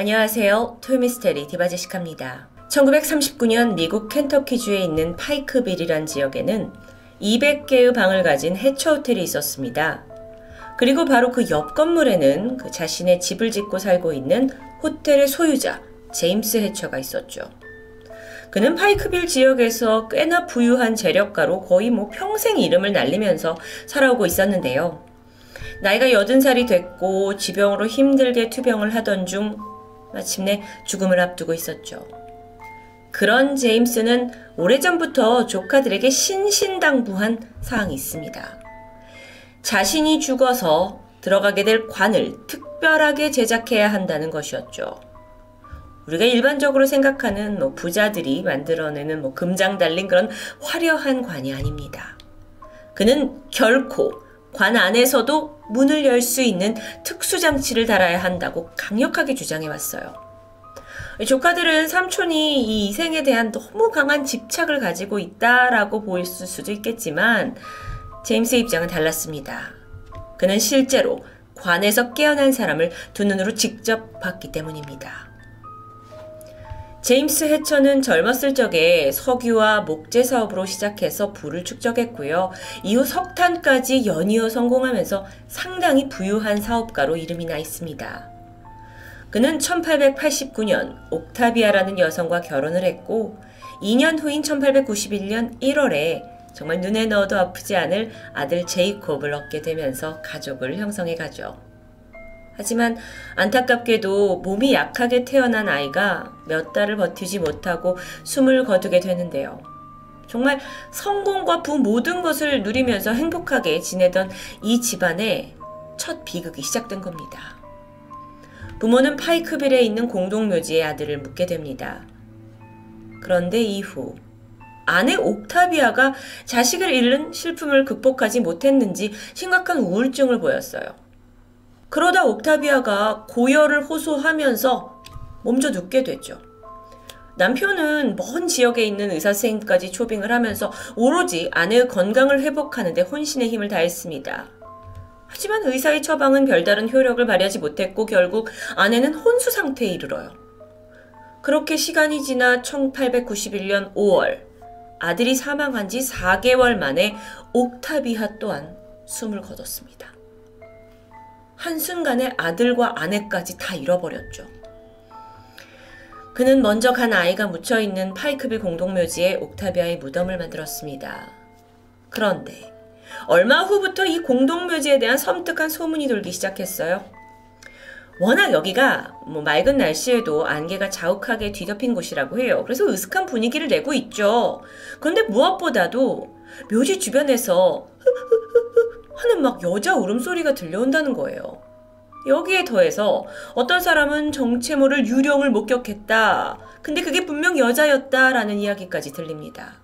안녕하세요. 토요미스테리 디바제시카입니다. 1939년 미국 켄터키주에 있는 파이크빌이란 지역에는 200개의 방을 가진 해처 호텔이 있었습니다. 그리고 바로 그 옆 건물에는 그 자신의 집을 짓고 살고 있는 호텔의 소유자 제임스 해처가 있었죠. 그는 파이크빌 지역에서 꽤나 부유한 재력가로 거의 평생 이름을 날리면서 살아오고 있었는데요. 나이가 80살이 됐고 지병으로 힘들게 투병을 하던 중 마침내 죽음을 앞두고 있었죠. 그런 제임스는 오래전부터 조카들에게 신신당부한 사항이 있습니다. 자신이 죽어서 들어가게 될 관을 특별하게 제작해야 한다는 것이었죠. 우리가 일반적으로 생각하는 부자들이 만들어내는 금장 달린 그런 화려한 관이 아닙니다. 그는 결코 관 안에서도 문을 열 수 있는 특수장치를 달아야 한다고 강력하게 주장해왔어요. 조카들은 삼촌이 이 이생에 대한 너무 강한 집착을 가지고 있다라고 보일 수도 있겠지만 제임스의 입장은 달랐습니다. 그는 실제로 관에서 깨어난 사람을 두 눈으로 직접 봤기 때문입니다. 제임스 해처는 젊었을 적에 석유와 목재 사업으로 시작해서 부를 축적했고요. 이후 석탄까지 연이어 성공하면서 상당히 부유한 사업가로 이름이 나 있습니다. 그는 1889년 옥타비아라는 여성과 결혼을 했고 2년 후인 1891년 1월에 정말 눈에 넣어도 아프지 않을 아들 제이콥을 얻게 되면서 가족을 형성해 가죠. 하지만 안타깝게도 몸이 약하게 태어난 아이가 몇 달을 버티지 못하고 숨을 거두게 되는데요. 정말 성공과 부 모든 것을 누리면서 행복하게 지내던 이 집안의 첫 비극이 시작된 겁니다. 부모는 파이크빌에 있는 공동묘지에 아들을 묻게 됩니다. 그런데 이후 아내 옥타비아가 자식을 잃은 슬픔을 극복하지 못했는지 심각한 우울증을 보였어요. 그러다 옥타비아가 고열을 호소하면서 몸져 눕게 되죠. 남편은 먼 지역에 있는 의사 선생님까지 초빙을 하면서 오로지 아내의 건강을 회복하는 데 혼신의 힘을 다했습니다. 하지만 의사의 처방은 별다른 효력을 발휘하지 못했고 결국 아내는 혼수 상태에 이르러요. 그렇게 시간이 지나 1891년 5월 아들이 사망한 지 4개월 만에 옥타비아 또한 숨을 거뒀습니다. 한순간에 아들과 아내까지 다 잃어버렸죠. 그는 먼저 간 아이가 묻혀있는 파이크빌 공동묘지에 옥타비아의 무덤을 만들었습니다. 그런데 얼마 후부터 이 공동묘지에 대한 섬뜩한 소문이 돌기 시작했어요. 워낙 여기가 맑은 날씨에도 안개가 자욱하게 뒤덮인 곳이라고 해요. 그래서 으슥한 분위기를 내고 있죠. 그런데 무엇보다도 묘지 주변에서 하는 여자 울음소리가 들려온다는 거예요. 여기에 더해서 어떤 사람은 정체 모를 유령을 목격했다. 근데 그게 분명 여자였다라는 이야기까지 들립니다.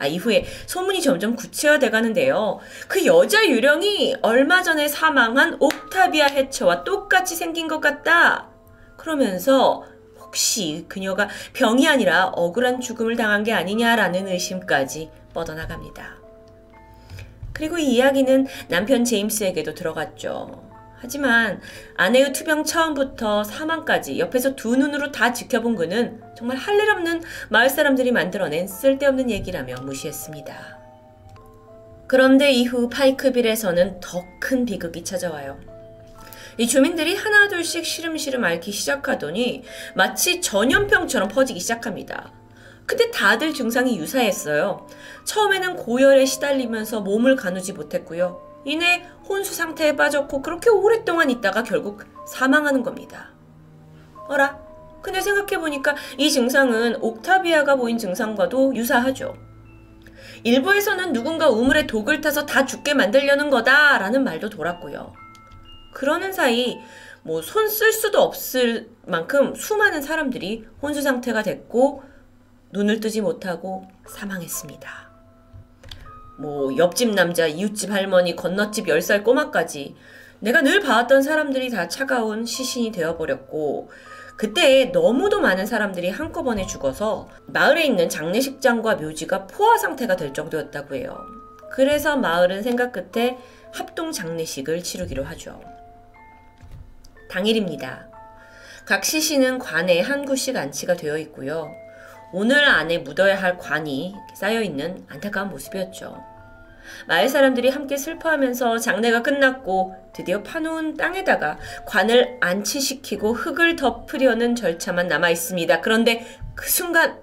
이후에 소문이 점점 구체화돼 가는데요. 그 여자 유령이 얼마 전에 사망한 옥타비아 해처와 똑같이 생긴 것 같다. 그러면서 혹시 그녀가 병이 아니라 억울한 죽음을 당한 게 아니냐라는 의심까지 뻗어나갑니다. 그리고 이 이야기는 남편 제임스에게도 들어갔죠. 하지만 아내의 투병 처음부터 사망까지 옆에서 두 눈으로 다 지켜본 그는 정말 할 일 없는 마을 사람들이 만들어낸 쓸데없는 얘기라며 무시했습니다. 그런데 이후 파이크빌에서는 더 큰 비극이 찾아와요. 이 주민들이 하나둘씩 시름시름 앓기 시작하더니 마치 전염병처럼 퍼지기 시작합니다. 근데 다들 증상이 유사했어요. 처음에는 고열에 시달리면서 몸을 가누지 못했고요. 이내 혼수 상태에 빠졌고 그렇게 오랫동안 있다가 결국 사망하는 겁니다. 어라? 근데 생각해보니까 이 증상은 옥타비아가 보인 증상과도 유사하죠. 일부에서는 누군가 우물에 독을 타서 다 죽게 만들려는 거다라는 말도 돌았고요. 그러는 사이 손 쓸 수도 없을 만큼 수많은 사람들이 혼수 상태가 됐고 눈을 뜨지 못하고 사망했습니다. 옆집 남자, 이웃집 할머니, 건너집 10살 꼬마까지 내가 늘 봐왔던 사람들이 다 차가운 시신이 되어버렸고 그때 너무도 많은 사람들이 한꺼번에 죽어서 마을에 있는 장례식장과 묘지가 포화 상태가 될 정도였다고 해요. 그래서 마을은 생각 끝에 합동 장례식을 치르기로 하죠. 당일입니다. 각 시신은 관에 한 구씩 안치가 되어 있고요. 오늘 안에 묻어야 할 관이 쌓여있는 안타까운 모습이었죠. 마을 사람들이 함께 슬퍼하면서 장례가 끝났고 드디어 파놓은 땅에다가 관을 안치시키고 흙을 덮으려는 절차만 남아있습니다. 그런데 그 순간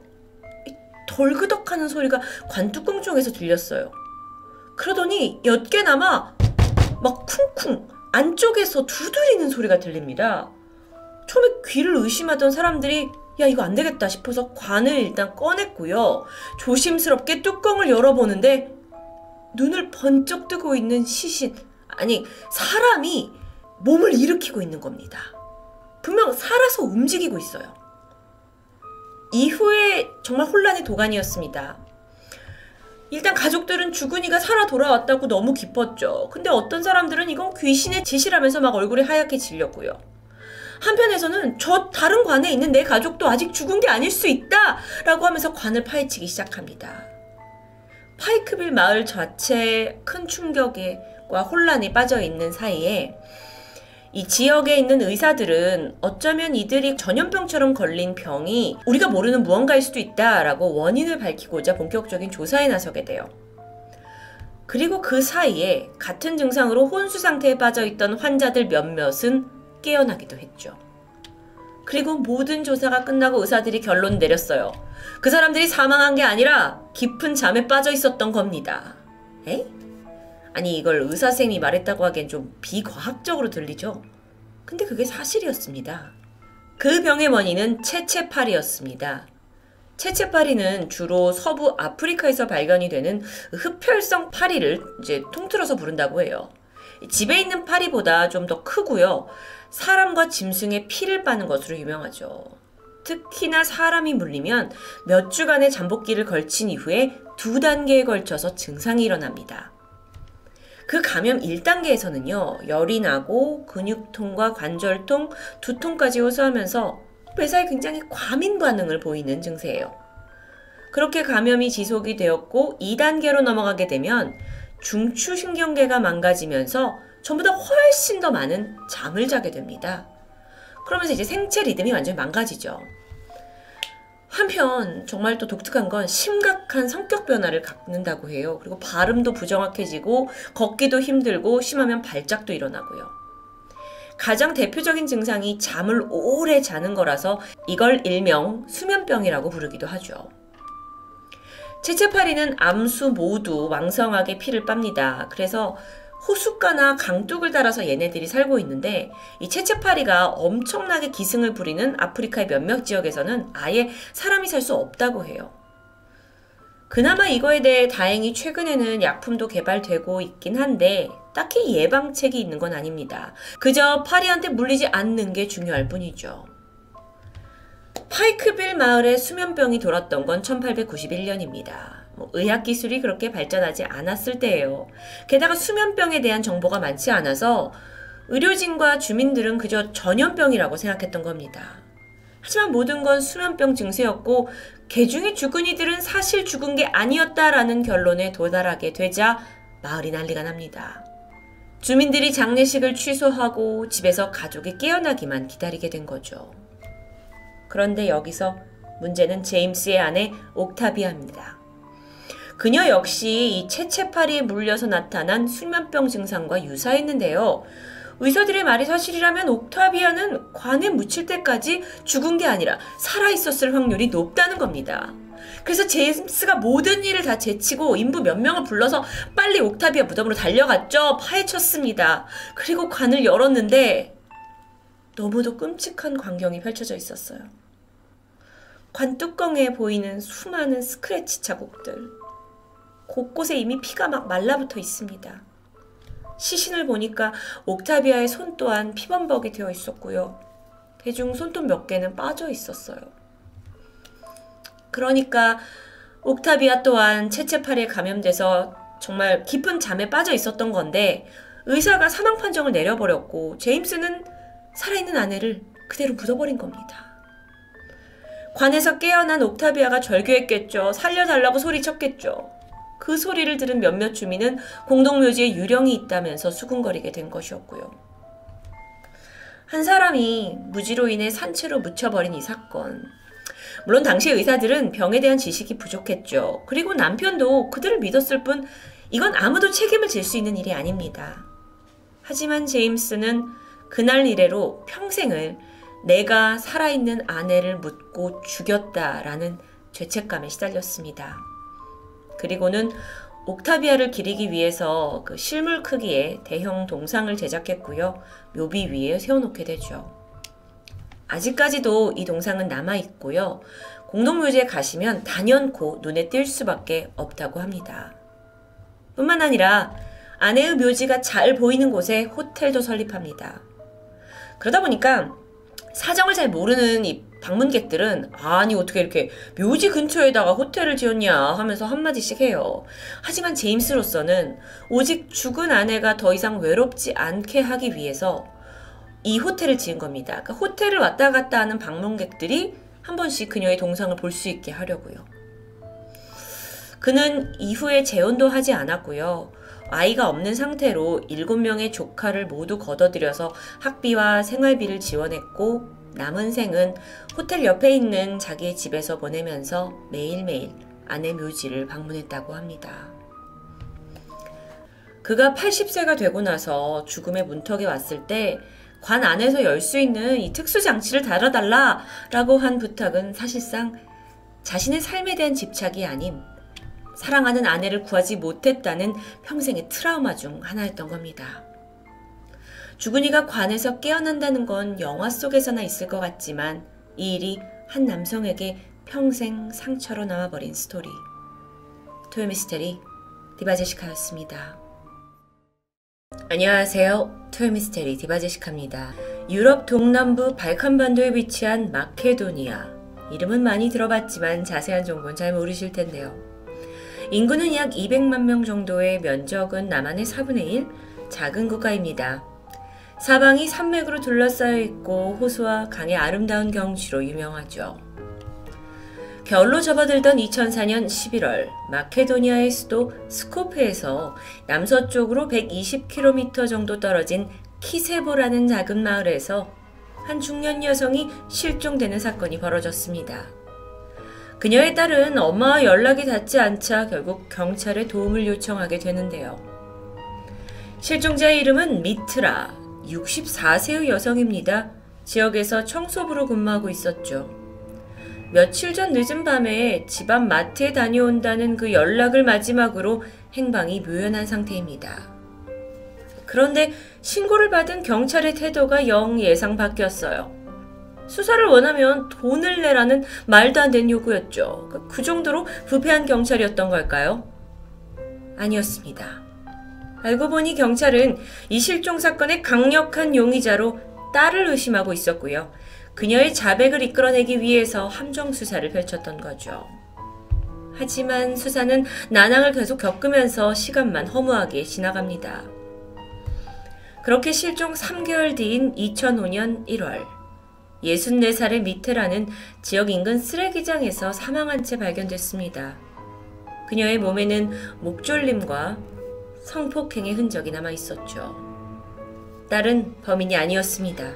덜그덕하는 소리가 관 뚜껑 쪽에서 들렸어요. 그러더니 옅게나마 막 쿵쿵 안쪽에서 두드리는 소리가 들립니다. 처음에 귀를 의심하던 사람들이 야 이거 안 되겠다 싶어서 관을 일단 꺼냈고요. 조심스럽게 뚜껑을 열어보는데 눈을 번쩍 뜨고 있는 시신, 아니 사람이 몸을 일으키고 있는 겁니다. 분명 살아서 움직이고 있어요. 이후에 정말 혼란의 도가니였습니다. 일단 가족들은 주근이가 살아 돌아왔다고 너무 기뻤죠. 근데 어떤 사람들은 이건 귀신의 짓이라면서 막 얼굴이 하얗게 질렸고요. 한편에서는 저 다른 관에 있는 내 가족도 아직 죽은 게 아닐 수 있다 라고 하면서 관을 파헤치기 시작합니다. 파이크빌 마을 자체에 큰 충격과 혼란이 빠져있는 사이에 이 지역에 있는 의사들은 어쩌면 이들이 전염병처럼 걸린 병이 우리가 모르는 무언가일 수도 있다라고 원인을 밝히고자 본격적인 조사에 나서게 돼요. 그리고 그 사이에 같은 증상으로 혼수 상태에 빠져있던 환자들 몇몇은 깨어나기도 했죠. 그리고 모든 조사가 끝나고 의사들이 결론 내렸어요. 그 사람들이 사망한 게 아니라 깊은 잠에 빠져 있었던 겁니다. 에? 아니 이걸 의사쌤이 말했다고 하기엔 좀 비과학적으로 들리죠? 근데 그게 사실이었습니다. 그 병의 원인은 체체파리였습니다. 체체파리는 주로 서부 아프리카에서 발견이 되는 흡혈성 파리를 이제 통틀어서 부른다고 해요. 집에 있는 파리보다 좀 더 크고요. 사람과 짐승의 피를 빠는 것으로 유명하죠. 특히나 사람이 물리면 몇 주간의 잠복기를 걸친 이후에 2단계에 걸쳐서 증상이 일어납니다. 그 감염 1단계에서는요. 열이 나고 근육통과 관절통, 두통까지 호소하면서 매사에 굉장히 과민 반응을 보이는 증세예요. 그렇게 감염이 지속이 되었고 2단계로 넘어가게 되면 중추신경계가 망가지면서 전보다 훨씬 더 많은 잠을 자게 됩니다. 그러면서 이제 생체 리듬이 완전히 망가지죠. 한편 정말 또 독특한 건 심각한 성격 변화를 갖는다고 해요. 그리고 발음도 부정확해지고 걷기도 힘들고 심하면 발작도 일어나고요. 가장 대표적인 증상이 잠을 오래 자는 거라서 이걸 일명 수면병이라고 부르기도 하죠. 체체파리는 암수 모두 왕성하게 피를 빱니다. 그래서 호숫가나 강둑을 따라서 얘네들이 살고 있는데 이 체체파리가 엄청나게 기승을 부리는 아프리카의 몇몇 지역에서는 아예 사람이 살 수 없다고 해요. 그나마 이거에 대해 다행히 최근에는 약품도 개발되고 있긴 한데 딱히 예방책이 있는 건 아닙니다. 그저 파리한테 물리지 않는 게 중요할 뿐이죠. 파이크빌 마을에 수면병이 돌았던 건 1891년입니다. 의학기술이 그렇게 발전하지 않았을 때예요. 게다가 수면병에 대한 정보가 많지 않아서 의료진과 주민들은 그저 전염병이라고 생각했던 겁니다. 하지만 모든 건 수면병 증세였고 개중에 죽은 이들은 사실 죽은 게 아니었다라는 결론에 도달하게 되자 마을이 난리가 납니다. 주민들이 장례식을 취소하고 집에서 가족이 깨어나기만 기다리게 된 거죠. 그런데 여기서 문제는 제임스의 아내 옥타비아입니다. 그녀 역시 이 체체파리에 물려서 나타난 수면병 증상과 유사했는데요. 의사들의 말이 사실이라면 옥타비아는 관에 묻힐 때까지 죽은 게 아니라 살아있었을 확률이 높다는 겁니다. 그래서 제임스가 모든 일을 다 제치고 인부 몇 명을 불러서 빨리 옥타비아 무덤으로 달려갔죠. 파헤쳤습니다. 그리고 관을 열었는데 너무도 끔찍한 광경이 펼쳐져 있었어요. 관 뚜껑에 보이는 수많은 스크래치 자국들. 곳곳에 이미 피가 막 말라붙어 있습니다. 시신을 보니까 옥타비아의 손 또한 피범벅이 되어 있었고요. 대중 손톱 몇 개는 빠져 있었어요. 그러니까 옥타비아 또한 체체파리에 감염돼서 정말 깊은 잠에 빠져 있었던 건데 의사가 사망 판정을 내려버렸고 제임스는 살아있는 아내를 그대로 묻어버린 겁니다. 관에서 깨어난 옥타비아가 절규했겠죠. 살려달라고 소리쳤겠죠. 그 소리를 들은 몇몇 주민은 공동묘지에 유령이 있다면서 수군거리게 된 것이었고요. 한 사람이 무지로 인해 산채로 묻혀버린 이 사건. 물론 당시 의사들은 병에 대한 지식이 부족했죠. 그리고 남편도 그들을 믿었을 뿐 이건 아무도 책임을 질 수 있는 일이 아닙니다. 하지만 제임스는 그날 이래로 평생을 내가 살아있는 아내를 묻고 죽였다라는 죄책감에 시달렸습니다. 그리고는 옥타비아를 기리기 위해서 그 실물 크기의 대형 동상을 제작했고요. 묘비 위에 세워놓게 되죠. 아직까지도 이 동상은 남아있고요. 공동묘지에 가시면 단연코 눈에 띌 수밖에 없다고 합니다. 뿐만 아니라 아내의 묘지가 잘 보이는 곳에 호텔도 설립합니다. 그러다 보니까 사정을 잘 모르는 이 방문객들은 아니 어떻게 이렇게 묘지 근처에다가 호텔을 지었냐 하면서 한마디씩 해요. 하지만 제임스로서는 오직 죽은 아내가 더 이상 외롭지 않게 하기 위해서 이 호텔을 지은 겁니다. 그러니까 호텔을 왔다 갔다 하는 방문객들이 한 번씩 그녀의 동상을 볼 수 있게 하려고요. 그는 이후에 재혼도 하지 않았고요. 아이가 없는 상태로 7명의 조카를 모두 걷어들여서 학비와 생활비를 지원했고 남은 생은 호텔 옆에 있는 자기의 집에서 보내면서 매일매일 아내 묘지를 방문했다고 합니다. 그가 80세가 되고 나서 죽음의 문턱에 왔을 때 관 안에서 열 수 있는 이 특수장치를 달아달라 라고 한 부탁은 사실상 자신의 삶에 대한 집착이 아닌 사랑하는 아내를 구하지 못했다는 평생의 트라우마 중 하나였던 겁니다. 죽은 이가 관에서 깨어난다는 건 영화 속에서나 있을 것 같지만 이 일이 한 남성에게 평생 상처로 남아버린 스토리. 토요미스테리 디바제시카였습니다. 안녕하세요. 토요미스테리 디바제시카입니다. 유럽 동남부 발칸반도에 위치한 마케도니아. 이름은 많이 들어봤지만 자세한 정보는 잘 모르실 텐데요. 인구는 약 200만 명 정도의 면적은 남한의 4분의 1, 작은 국가입니다. 사방이 산맥으로 둘러싸여 있고 호수와 강의 아름다운 경치로 유명하죠. 겨울로 접어들던 2004년 11월 마케도니아의 수도 스코프에서 남서쪽으로 120km 정도 떨어진 키세보라는 작은 마을에서 한 중년 여성이 실종되는 사건이 벌어졌습니다. 그녀의 딸은 엄마와 연락이 닿지 않자 결국 경찰에 도움을 요청하게 되는데요. 실종자의 이름은 미트라, 64세의 여성입니다. 지역에서 청소부로 근무하고 있었죠. 며칠 전 늦은 밤에 집 앞 마트에 다녀온다는 그 연락을 마지막으로 행방이 묘연한 상태입니다. 그런데 신고를 받은 경찰의 태도가 영 예상 밖이었어요. 수사를 원하면 돈을 내라는 말도 안 되는 요구였죠. 그 정도로 부패한 경찰이었던 걸까요? 아니었습니다. 알고 보니 경찰은 이 실종 사건의 강력한 용의자로 딸을 의심하고 있었고요. 그녀의 자백을 이끌어내기 위해서 함정 수사를 펼쳤던 거죠. 하지만 수사는 난항을 계속 겪으면서 시간만 허무하게 지나갑니다. 그렇게 실종 3개월 뒤인 2005년 1월 64살의 미테라는 지역 인근 쓰레기장에서 사망한 채 발견됐습니다. 그녀의 몸에는 목졸림과 성폭행의 흔적이 남아 있었죠. 딸은 범인이 아니었습니다.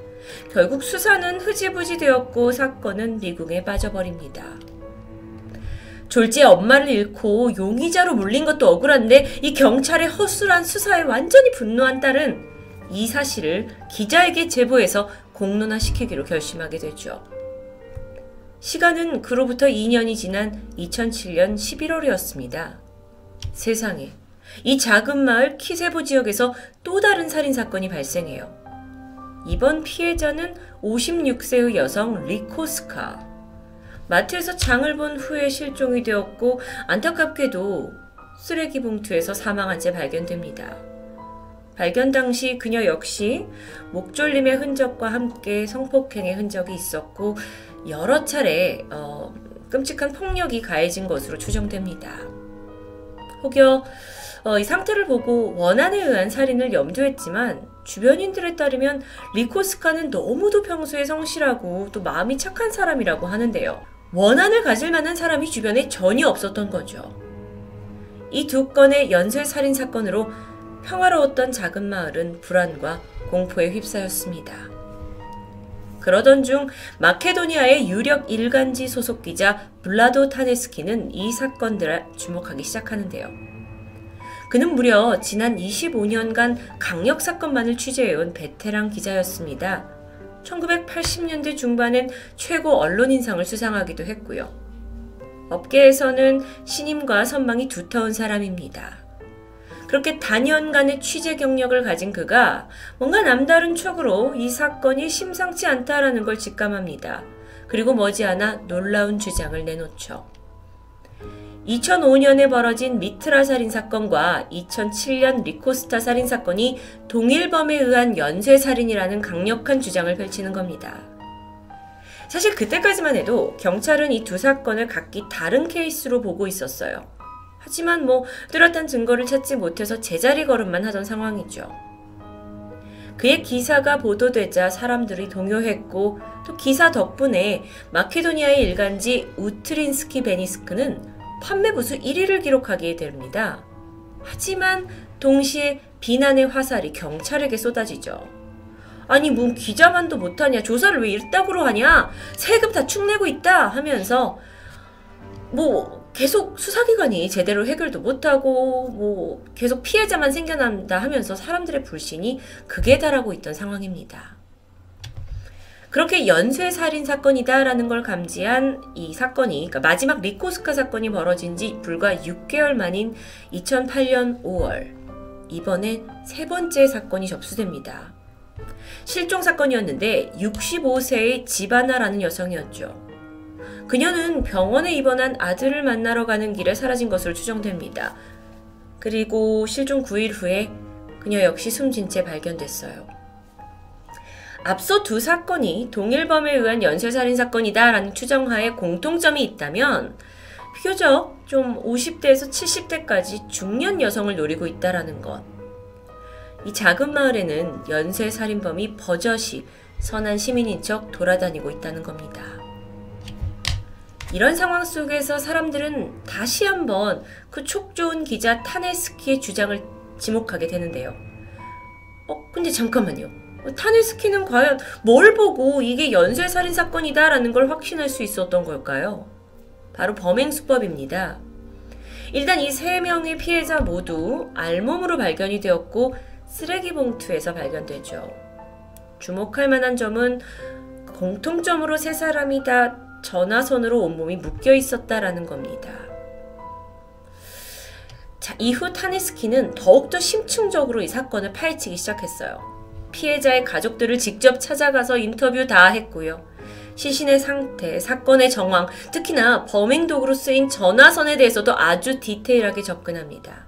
결국 수사는 흐지부지 되었고 사건은 미궁에 빠져버립니다. 졸지에 엄마를 잃고 용의자로 몰린 것도 억울한데 이 경찰의 허술한 수사에 완전히 분노한 딸은 이 사실을 기자에게 제보해서 공론화시키기로 결심하게 되죠. 시간은 그로부터 2년이 지난 2007년 11월이었습니다. 세상에, 이 작은 마을 키세보 지역에서 또 다른 살인사건이 발생해요. 이번 피해자는 56세의 여성 리코스카. 마트에서 장을 본 후에 실종이 되었고 안타깝게도 쓰레기 봉투에서 사망한 채 발견됩니다. 발견 당시 그녀 역시 목졸림의 흔적과 함께 성폭행의 흔적이 있었고 여러 차례 끔찍한 폭력이 가해진 것으로 추정됩니다. 혹여 이 상태를 보고 원한에 의한 살인을 염두했지만 주변인들에 따르면 리코스카는 너무도 평소에 성실하고 또 마음이 착한 사람이라고 하는데요. 원한을 가질 만한 사람이 주변에 전혀 없었던 거죠. 이 두 건의 연쇄 살인 사건으로 평화로웠던 작은 마을은 불안과 공포에 휩싸였습니다. 그러던 중 마케도니아의 유력 일간지 소속 기자 블라도 타네스키는 이 사건들을 주목하기 시작하는데요. 그는 무려 지난 25년간 강력 사건만을 취재해온 베테랑 기자였습니다. 1980년대 중반엔 최고 언론인상을 수상하기도 했고요. 업계에서는 신임과 선망이 두터운 사람입니다. 그렇게 단연간의 취재 경력을 가진 그가 뭔가 남다른 촉으로 이 사건이 심상치 않다라는 걸 직감합니다. 그리고 머지않아 놀라운 주장을 내놓죠. 2005년에 벌어진 미트라 살인 사건과 2007년 리코스타 살인 사건이 동일범에 의한 연쇄 살인이라는 강력한 주장을 펼치는 겁니다. 사실 그때까지만 해도 경찰은 이 두 사건을 각기 다른 케이스로 보고 있었어요. 하지만 뚜렷한 증거를 찾지 못해서 제자리 걸음만 하던 상황이죠. 그의 기사가 보도되자 사람들이 동요했고 또 기사 덕분에 마케도니아의 일간지 우트린스키 베니스크는 판매 부수 1위를 기록하게 됩니다. 하지만 동시에 비난의 화살이 경찰에게 쏟아지죠. 아니 기자만도 못하냐, 조사를 왜 이따구로 하냐, 세금 다 축내고 있다 하면서 계속 수사기관이 제대로 해결도 못하고 계속 피해자만 생겨난다 하면서 사람들의 불신이 극에 달하고 있던 상황입니다. 그렇게 연쇄살인 사건이다라는 걸 감지한 이 사건이, 그러니까 마지막 리코스카 사건이 벌어진 지 불과 6개월 만인 2008년 5월, 이번에 세 번째 사건이 접수됩니다. 실종 사건이었는데 65세의 지바나라는 여성이었죠. 그녀는 병원에 입원한 아들을 만나러 가는 길에 사라진 것으로 추정됩니다. 그리고 실종 9일 후에 그녀 역시 숨진 채 발견됐어요. 앞서 두 사건이 동일범에 의한 연쇄살인 사건이다 라는 추정하에 공통점이 있다면 비교적 좀 50대에서 70대까지 중년 여성을 노리고 있다라는 것. 이 작은 마을에는 연쇄살인범이 버젓이 선한 시민인 척 돌아다니고 있다는 겁니다. 이런 상황 속에서 사람들은 다시 한번 그 촉 좋은 기자 타네스키의 주장을 지목하게 되는데요. 근데 잠깐만요. 타네스키는 과연 뭘 보고 이게 연쇄살인 사건이다 라는 걸 확신할 수 있었던 걸까요? 바로 범행수법입니다. 일단 이 세 명의 피해자 모두 알몸으로 발견이 되었고 쓰레기 봉투에서 발견되죠. 주목할 만한 점은 공통점으로 세 사람이 다 전화선으로 온몸이 묶여 있었다라는 겁니다. 자, 이후 타네스키는 더욱더 심층적으로 이 사건을 파헤치기 시작했어요. 피해자의 가족들을 직접 찾아가서 인터뷰 다 했고요. 시신의 상태, 사건의 정황, 특히나 범행 도구로 쓰인 전화선에 대해서도 아주 디테일하게 접근합니다.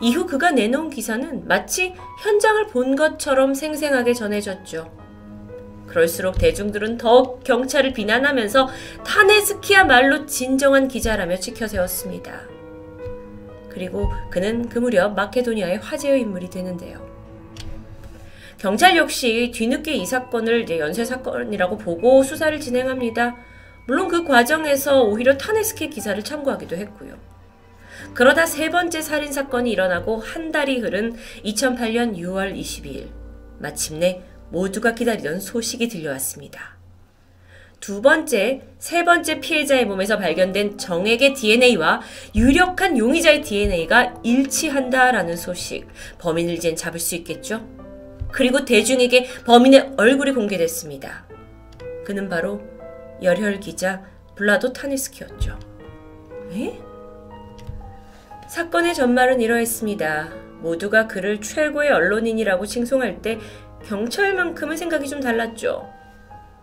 이후 그가 내놓은 기사는 마치 현장을 본 것처럼 생생하게 전해졌죠. 그럴수록 대중들은 더욱 경찰을 비난하면서 타네스키야말로 진정한 기자라며 치켜세웠습니다. 그리고 그는 그 무렵 마케도니아의 화제의 인물이 되는데요. 경찰 역시 뒤늦게 이 사건을 연쇄사건이라고 보고 수사를 진행합니다. 물론 그 과정에서 오히려 타네스키 기사를 참고하기도 했고요. 그러다 세 번째 살인사건이 일어나고 한 달이 흐른 2008년 6월 22일 마침내 모두가 기다리던 소식이 들려왔습니다. 세 번째 피해자의 몸에서 발견된 정액의 DNA와 유력한 용의자의 DNA가 일치한다라는 소식. 범인을 이젠 잡을 수 있겠죠? 그리고 대중에게 범인의 얼굴이 공개됐습니다. 그는 바로 열혈 기자 블라도 타네스키였죠. 사건의 전말은 이러했습니다. 모두가 그를 최고의 언론인이라고 칭송할 때 경찰만큼은 생각이 좀 달랐죠.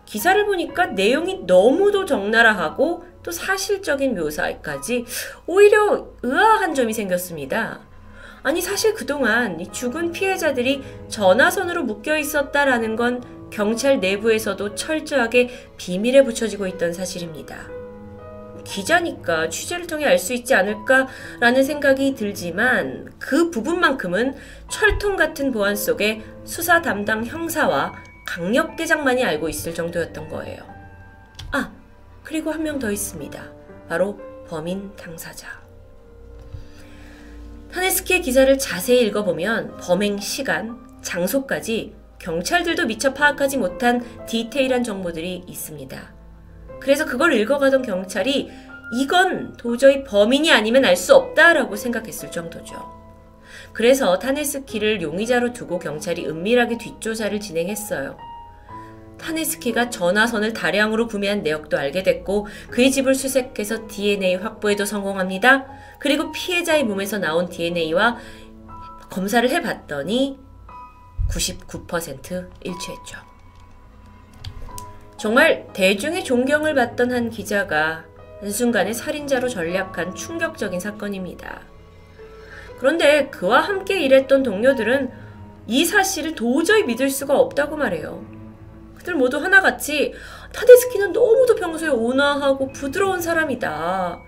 기사를 보니까 내용이 너무도 적나라하고 또 사실적인 묘사까지 오히려 의아한 점이 생겼습니다. 아니 사실 그동안 이 죽은 피해자들이 전화선으로 묶여 있었다라는 건 경찰 내부에서도 철저하게 비밀에 붙여지고 있던 사실입니다. 기자니까 취재를 통해 알 수 있지 않을까라는 생각이 들지만 그 부분만큼은 철통 같은 보안 속에 수사 담당 형사와 강력대장만이 알고 있을 정도였던 거예요. 그리고 한 명 더 있습니다. 바로 범인 당사자. 타네스키의 기사를 자세히 읽어보면 범행 시간, 장소까지 경찰들도 미처 파악하지 못한 디테일한 정보들이 있습니다. 그래서 그걸 읽어가던 경찰이 이건 도저히 범인이 아니면 알 수 없다라고 생각했을 정도죠. 그래서 타네스키를 용의자로 두고 경찰이 은밀하게 뒷조사를 진행했어요. 타네스키가 전화선을 다량으로 구매한 내역도 알게 됐고 그의 집을 수색해서 DNA 확보에도 성공합니다. 그리고 피해자의 몸에서 나온 DNA와 검사를 해봤더니 99% 일치했죠. 정말 대중의 존경을 받던 한 기자가 한순간에 살인자로 전락한 충격적인 사건입니다. 그런데 그와 함께 일했던 동료들은 이 사실을 도저히 믿을 수가 없다고 말해요. 그들 모두 하나같이 타네스키는 너무도 평소에 온화하고 부드러운 사람이다.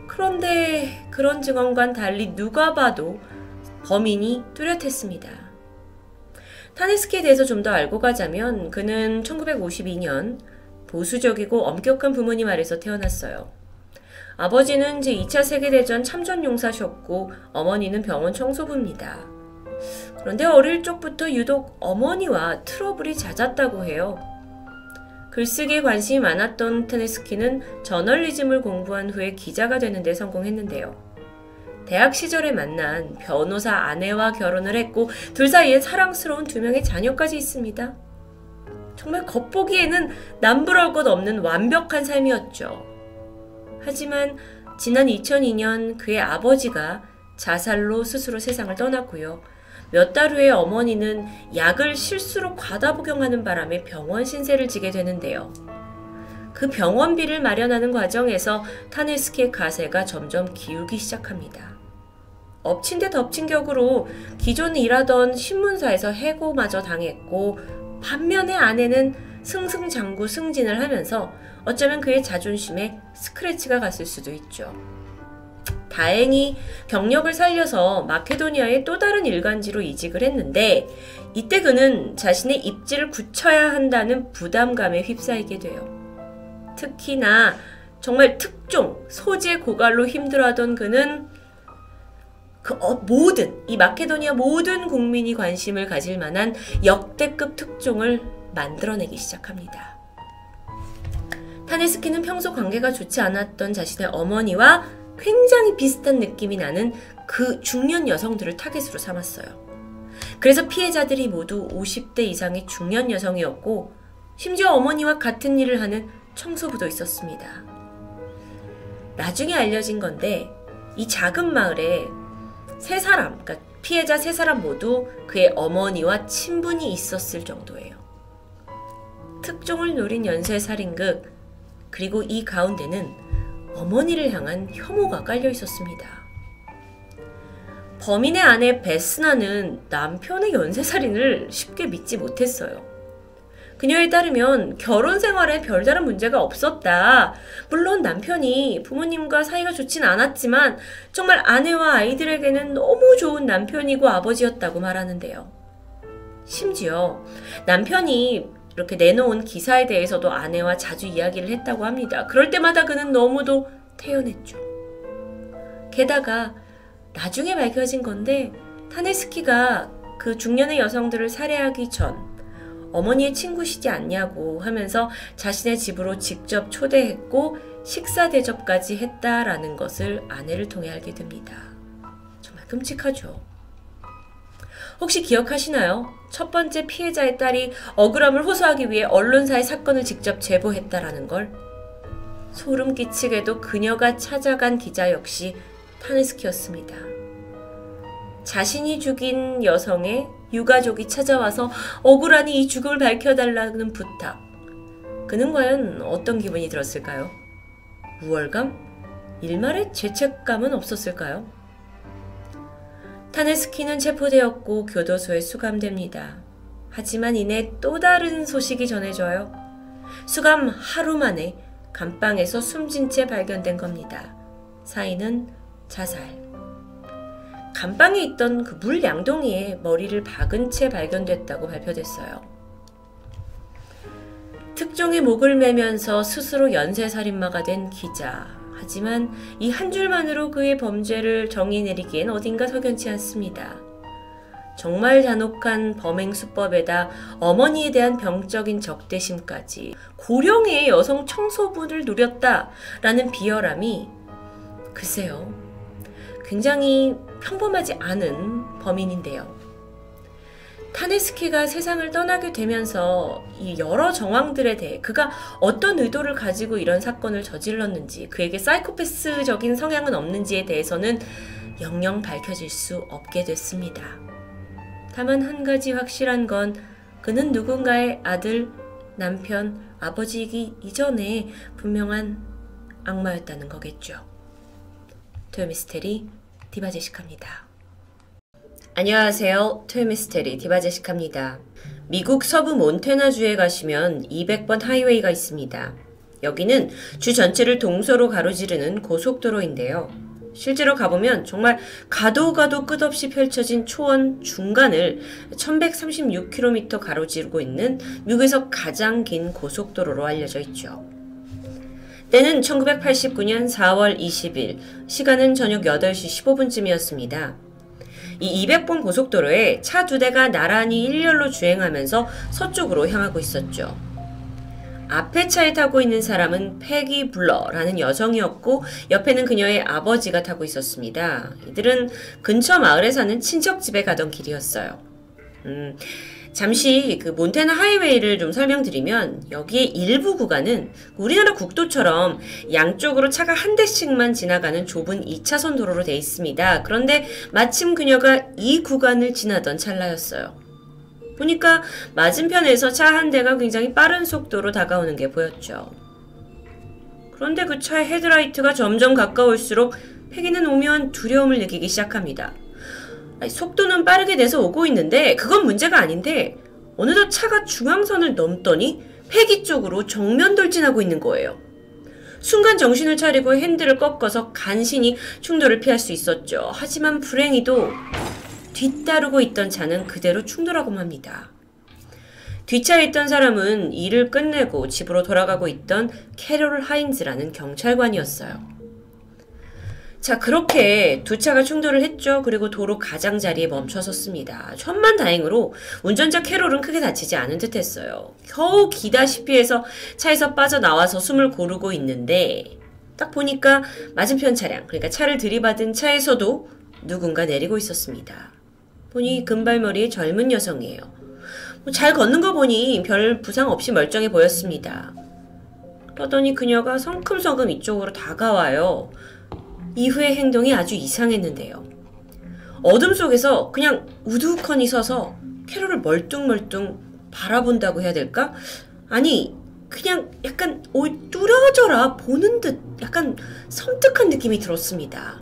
그런데 그런 증언과는 달리 누가 봐도 범인이 뚜렷했습니다. 타네스키에 대해서 좀 더 알고 가자면 그는 1952년 보수적이고 엄격한 부모님 아래서 태어났어요. 아버지는 제2차 세계대전 참전용사셨고 어머니는 병원 청소부입니다. 그런데 어릴 적부터 유독 어머니와 트러블이 잦았다고 해요. 글쓰기에 관심이 많았던 타네스키는 저널리즘을 공부한 후에 기자가 되는 데 성공했는데요. 대학 시절에 만난 변호사 아내와 결혼을 했고 둘 사이에 사랑스러운 2명의 자녀까지 있습니다. 정말 겉보기에는 남부러울 것 없는 완벽한 삶이었죠. 하지만 지난 2002년 그의 아버지가 자살로 스스로 세상을 떠났고요. 몇 달 후에 어머니는 약을 실수로 과다 복용하는 바람에 병원 신세를 지게 되는데요. 그 병원비를 마련하는 과정에서 타네스키의 가세가 점점 기울기 시작합니다. 엎친 데 덮친 격으로 기존 일하던 신문사에서 해고마저 당했고 반면에 아내는 승승장구 승진을 하면서 어쩌면 그의 자존심에 스크래치가 갔을 수도 있죠. 다행히 경력을 살려서 마케도니아의 또 다른 일간지로 이직을 했는데 이때 그는 자신의 입지를 굳혀야 한다는 부담감에 휩싸이게 돼요. 특히나 정말 특종, 소재 고갈로 힘들어하던 그는 이 마케도니아 모든 국민이 관심을 가질 만한 역대급 특종을 만들어내기 시작합니다. 타네스키는 평소 관계가 좋지 않았던 자신의 어머니와 굉장히 비슷한 느낌이 나는 그 중년 여성들을 타겟으로 삼았어요. 그래서 피해자들이 모두 50대 이상의 중년 여성이었고 심지어 어머니와 같은 일을 하는 청소부도 있었습니다. 나중에 알려진 건데 이 작은 마을에 그러니까 피해자 3사람 모두 그의 어머니와 친분이 있었을 정도예요. 특종을 노린 연쇄살인극, 그리고 이 가운데는 어머니를 향한 혐오가 깔려 있었습니다. 범인의 아내 베스나는 남편의 연쇄살인을 쉽게 믿지 못했어요. 그녀에 따르면 결혼 생활에 별다른 문제가 없었다. 물론 남편이 부모님과 사이가 좋진 않았지만 정말 아내와 아이들에게는 너무 좋은 남편이고 아버지였다고 말하는데요. 심지어 남편이 이렇게 내놓은 기사에 대해서도 아내와 자주 이야기를 했다고 합니다. 그럴 때마다 그는 너무도 태연했죠. 게다가 나중에 밝혀진 건데 타네스키가 그 중년의 여성들을 살해하기 전 어머니의 친구시지 않냐고 하면서 자신의 집으로 직접 초대했고 식사 대접까지 했다라는 것을 아내를 통해 알게 됩니다. 정말 끔찍하죠. 혹시 기억하시나요? 첫 번째 피해자의 딸이 억울함을 호소하기 위해 언론사에 사건을 직접 제보했다라는 걸. 소름 끼치게도 그녀가 찾아간 기자 역시 타네스키였습니다. 자신이 죽인 여성의 유가족이 찾아와서 억울하니 이 죽음을 밝혀달라는 부탁. 그는 과연 어떤 기분이 들었을까요? 우월감? 일말의 죄책감은 없었을까요? 타네스키는 체포되었고 교도소에 수감됩니다. 하지만 이내 또 다른 소식이 전해져요. 수감 하루 만에 감방에서 숨진 채 발견된 겁니다. 사인은 자살. 감방에 있던 그 물 양동이에 머리를 박은 채 발견됐다고 발표됐어요. 특종의 목을 매면서 스스로 연쇄살인마가 된 기자. 하지만 이 한 줄만으로 그의 범죄를 정의 내리기엔 어딘가 석연치 않습니다. 정말 잔혹한 범행 수법에다 어머니에 대한 병적인 적대심까지 고령의 여성 청소부를 노렸다라는 비열함이 글쎄요, 굉장히 평범하지 않은 범인인데요. 타네스키가 세상을 떠나게 되면서 이 여러 정황들에 대해 그가 어떤 의도를 가지고 이런 사건을 저질렀는지, 그에게 사이코패스적인 성향은 없는지에 대해서는 영영 밝혀질 수 없게 됐습니다. 다만 한 가지 확실한 건 그는 누군가의 아들, 남편, 아버지이기 이전에 분명한 악마였다는 거겠죠. 토요미스테리 디바제시카입니다. 안녕하세요. 토요미스테리 디바제시카입니다. 미국 서부 몬태나주에 가시면 200번 하이웨이가 있습니다. 여기는 주 전체를 동서로 가로지르는 고속도로인데요. 실제로 가보면 정말 가도 끝없이 펼쳐진 초원 중간을 1136km 가로지르고 있는 미국에서 가장 긴 고속도로로 알려져 있죠. 때는 1989년 4월 20일, 시간은 저녁 8시 15분쯤이었습니다. 이 200번 고속도로에 차 2대가 나란히 일렬로 주행하면서 서쪽으로 향하고 있었죠. 앞에 차에 타고 있는 사람은 패기 블러라는 여성이었고 옆에는 그녀의 아버지가 타고 있었습니다. 이들은 근처 마을에 사는 친척 집에 가던 길이었어요. 잠시 그 몬태나 하이웨이를 좀 설명드리면 여기에 일부 구간은 우리나라 국도처럼 양쪽으로 차가 한 대씩만 지나가는 좁은 2차선 도로로 되어 있습니다. 그런데 마침 그녀가 이 구간을 지나던 찰나였어요. 보니까 맞은편에서 차 한 대가 굉장히 빠른 속도로 다가오는 게 보였죠. 그런데 그 차의 헤드라이트가 점점 가까울수록 패기는 오묘한 두려움을 느끼기 시작합니다. 속도는 빠르게 내서 오고 있는데 그건 문제가 아닌데 어느덧 차가 중앙선을 넘더니 패기 쪽으로 정면 돌진하고 있는 거예요. 순간 정신을 차리고 핸들을 꺾어서 간신히 충돌을 피할 수 있었죠. 하지만 불행히도 뒤따르고 있던 차는 그대로 충돌하고 맙니다. 뒷차에 있던 사람은 일을 끝내고 집으로 돌아가고 있던 캐롤 하인즈라는 경찰관이었어요. 자, 그렇게 두 차가 충돌을 했죠. 그리고 도로 가장자리에 멈춰섰습니다. 천만다행으로 운전자 캐롤은 크게 다치지 않은 듯 했어요. 겨우 기다시피 해서 차에서 빠져나와서 숨을 고르고 있는데 딱 보니까 맞은편 차량, 그러니까 차를 들이받은 차에서도 누군가 내리고 있었습니다. 보니 금발머리의 젊은 여성이에요. 잘 걷는 거 보니 별 부상 없이 멀쩡해 보였습니다. 그러더니 그녀가 성큼성큼 이쪽으로 다가와요. 이후의 행동이 아주 이상했는데요. 어둠 속에서 그냥 우두커니 서서 캐롤을 멀뚱멀뚱 바라본다고 해야 될까? 아니, 그냥 약간 뚫어져라 보는 듯 약간 섬뜩한 느낌이 들었습니다.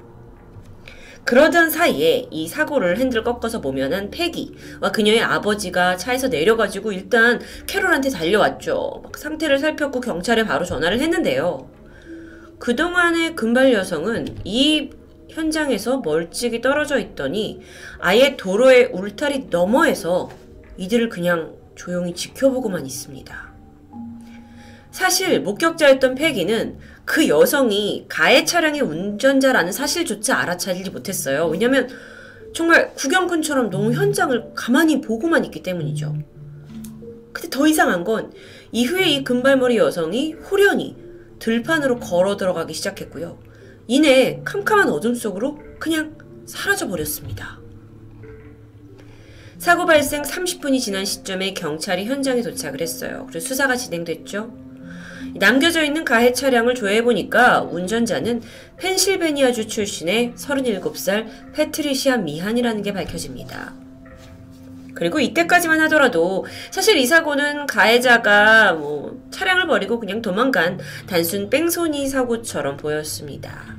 그러던 사이에 이 사고를 핸들 꺾어서 모면한 패기와 그녀의 아버지가 차에서 내려가지고 일단 캐롤한테 달려왔죠. 막 상태를 살폈고 경찰에 바로 전화를 했는데요. 그동안의 금발 여성은 이 현장에서 멀찍이 떨어져 있더니 아예 도로의 울타리 너머에서 이들을 그냥 조용히 지켜보고만 있습니다. 사실 목격자였던 패기는 그 여성이 가해 차량의 운전자라는 사실조차 알아차리지 못했어요. 왜냐면 정말 구경꾼처럼 너무 현장을 가만히 보고만 있기 때문이죠. 근데 더 이상한 건 이후에 이 금발머리 여성이 호련히 들판으로 걸어 들어가기 시작했고요. 이내 캄캄한 어둠 속으로 그냥 사라져버렸습니다. 사고 발생 30분이 지난 시점에 경찰이 현장에 도착을 했어요. 그리고 수사가 진행됐죠. 남겨져 있는 가해 차량을 조회해보니까 운전자는 펜실베니아주 출신의 37살 패트리시아 미한이라는 게 밝혀집니다. 그리고 이때까지만 하더라도 사실 이 사고는 가해자가 차량을 버리고 그냥 도망간 단순 뺑소니 사고처럼 보였습니다.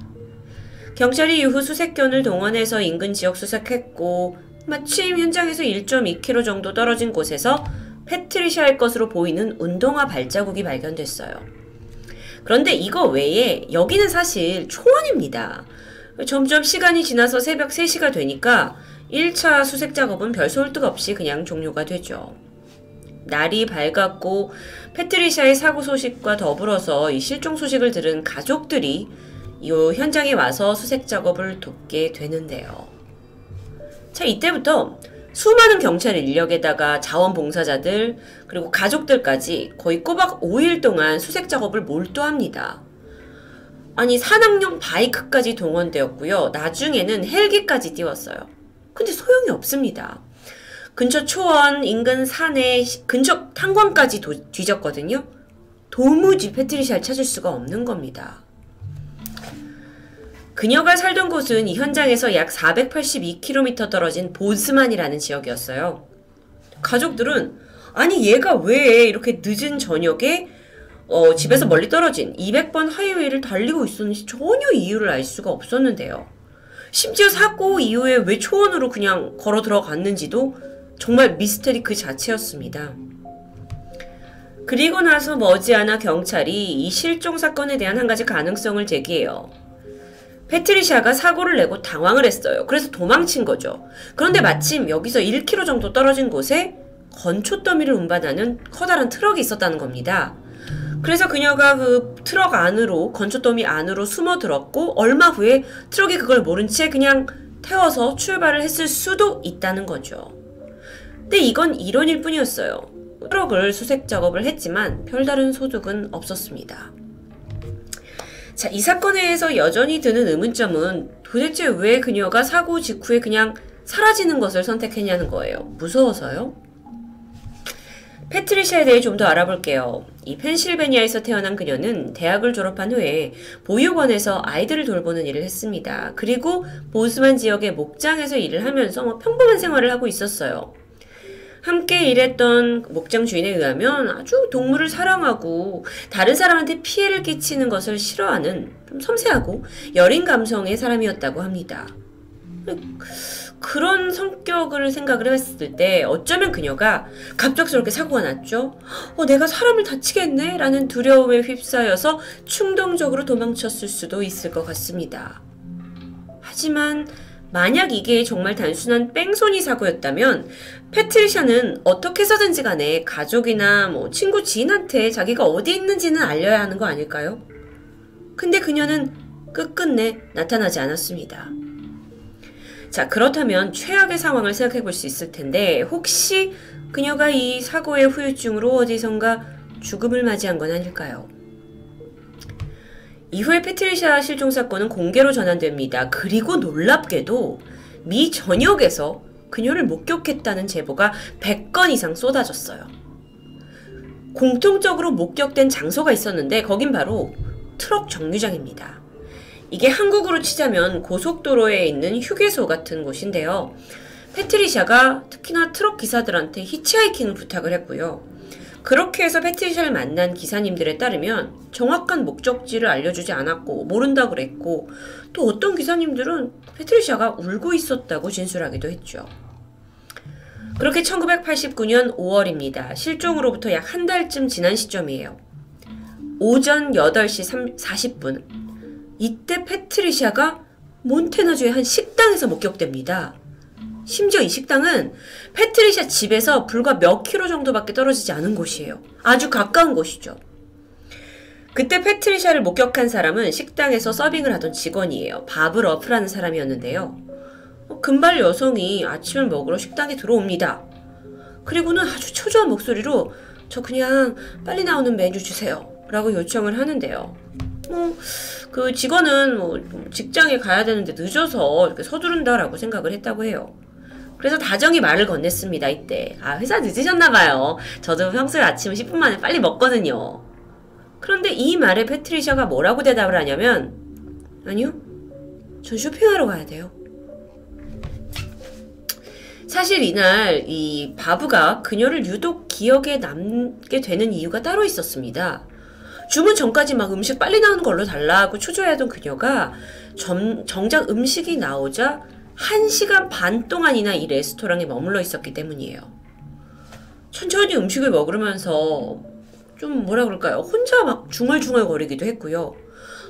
경찰이 이후 수색견을 동원해서 인근 지역 수색했고 마침 현장에서 1.2km 정도 떨어진 곳에서 패트리샤의 것으로 보이는 운동화 발자국이 발견됐어요. 그런데 이거 외에 여기는 사실 초원입니다. 점점 시간이 지나서 새벽 3시가 되니까 1차 수색 작업은 별 소홀득 없이 그냥 종료가 되죠. 날이 밝았고 패트리샤의 사고 소식과 더불어서 이 실종 소식을 들은 가족들이 이 현장에 와서 수색 작업을 돕게 되는데요. 자, 이때부터 수많은 경찰 인력에다가 자원봉사자들 그리고 가족들까지 거의 꼬박 5일 동안 수색 작업을 몰두합니다. 아니 산악용 바이크까지 동원되었고요. 나중에는 헬기까지 띄웠어요. 근데 소용이 없습니다. 근처 초원, 인근 산에 근처 탄광까지 뒤졌거든요. 도무지 패트리샤를 찾을 수가 없는 겁니다. 그녀가 살던 곳은 이 현장에서 약 482km 떨어진 보스만이라는 지역이었어요. 가족들은 아니 얘가 왜 이렇게 늦은 저녁에 집에서 멀리 떨어진 200번 하이웨이를 달리고 있었는지 전혀 이유를 알 수가 없었는데요. 심지어 사고 이후에 왜 초원으로 그냥 걸어 들어갔는지도 정말 미스터리 그 자체였습니다. 그리고 나서 머지않아 경찰이 이 실종 사건에 대한 한 가지 가능성을 제기해요. 패트리샤가 사고를 내고 당황을 했어요. 그래서 도망친 거죠. 그런데 마침 여기서 1km 정도 떨어진 곳에 건초 더미를 운반하는 커다란 트럭이 있었다는 겁니다. 그래서 그녀가 그 트럭 안으로, 건초 더미 안으로 숨어들었고 얼마 후에 트럭이 그걸 모른 채 그냥 태워서 출발을 했을 수도 있다는 거죠. 근데 이건 이론일 뿐이었어요. 트럭을 수색 작업을 했지만 별다른 소득은 없었습니다. 자, 이 사건에 대해서 여전히 드는 의문점은 도대체 왜 그녀가 사고 직후에 그냥 사라지는 것을 선택했냐는 거예요. 무서워서요? 패트리샤에 대해 좀 더 알아볼게요. 이 펜실베니아에서 태어난 그녀는 대학을 졸업한 후에 보육원에서 아이들을 돌보는 일을 했습니다. 그리고 보스만 지역의 목장에서 일을 하면서 평범한 생활을 하고 있었어요. 함께 일했던 목장 주인에 의하면 아주 동물을 사랑하고 다른 사람한테 피해를 끼치는 것을 싫어하는 좀 섬세하고 여린 감성의 사람이었다고 합니다. 그런 성격을 생각을 했을 때 어쩌면 그녀가 갑작스럽게 사고가 났죠. 내가 사람을 다치겠네? 라는 두려움에 휩싸여서 충동적으로 도망쳤을 수도 있을 것 같습니다. 하지만 만약 이게 정말 단순한 뺑소니 사고였다면 패트리샤는 어떻게 해서든지 간에 가족이나 친구 지인한테 자기가 어디 있는지는 알려야 하는 거 아닐까요? 근데 그녀는 끝끝내 나타나지 않았습니다. 자, 그렇다면 최악의 상황을 생각해 볼 수 있을 텐데 혹시 그녀가 이 사고의 후유증으로 어디선가 죽음을 맞이한 건 아닐까요? 이후에 패트리샤 실종 사건은 공개로 전환됩니다. 그리고 놀랍게도 미 전역에서 그녀를 목격했다는 제보가 100건 이상 쏟아졌어요. 공통적으로 목격된 장소가 있었는데 거긴 바로 트럭 정류장입니다. 이게 한국으로 치자면 고속도로에 있는 휴게소 같은 곳인데요. 패트리샤가 특히나 트럭 기사들한테 히치하이킹을 부탁을 했고요. 그렇게 해서 패트리샤를 만난 기사님들에 따르면 정확한 목적지를 알려주지 않았고 모른다고 그랬고 또 어떤 기사님들은 패트리샤가 울고 있었다고 진술하기도 했죠. 그렇게 1989년 5월입니다. 실종으로부터 약 한 달쯤 지난 시점이에요. 오전 8시 40분 이때 패트리샤가 몬테나주의 한 식당에서 목격됩니다. 심지어 이 식당은 패트리샤 집에서 불과 몇 킬로 정도밖에 떨어지지 않은 곳이에요. 아주 가까운 곳이죠. 그때 패트리샤를 목격한 사람은 식당에서 서빙을 하던 직원이에요. 바브 러프라는 사람이었는데요. 금발 여성이 아침을 먹으러 식당에 들어옵니다. 그리고는 아주 초조한 목소리로 저 그냥 빨리 나오는 메뉴 주세요 라고 요청을 하는데요. 그 직원은 직장에 가야 되는데 늦어서 이렇게 서두른다라고 생각을 했다고 해요. 그래서 다정히 말을 건넸습니다. 이때 회사 늦으셨나봐요. 저도 평소에 아침 10분 만에 빨리 먹거든요. 그런데 이 말에 패트리샤가 뭐라고 대답을 하냐면 아니요, 전 쇼핑하러 가야 돼요. 사실 이날 이 바브가 그녀를 유독 기억에 남게 되는 이유가 따로 있었습니다. 주문 전까지 막 음식 빨리 나오는 걸로 달라고 초조해하던 그녀가 정작 음식이 나오자 1시간 반 동안이나 이 레스토랑에 머물러 있었기 때문이에요. 천천히 음식을 먹으면서 좀 뭐라 그럴까요? 혼자 막 중얼중얼 거리기도 했고요.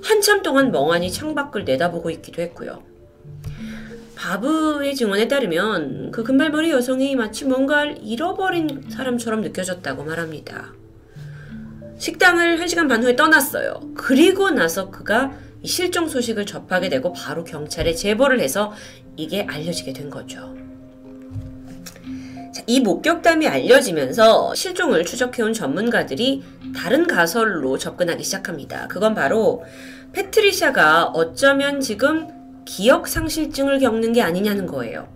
한참 동안 멍하니 창밖을 내다보고 있기도 했고요. 바브의 증언에 따르면 그 금발머리 여성이 마치 뭔가를 잃어버린 사람처럼 느껴졌다고 말합니다. 식당을 1시간 반 후에 떠났어요. 그리고 나서 그가 이 실종 소식을 접하게 되고 바로 경찰에 제보를 해서 이게 알려지게 된 거죠. 이 목격담이 알려지면서 실종을 추적해온 전문가들이 다른 가설로 접근하기 시작합니다. 그건 바로 패트리샤가 어쩌면 지금 기억상실증을 겪는 게 아니냐는 거예요.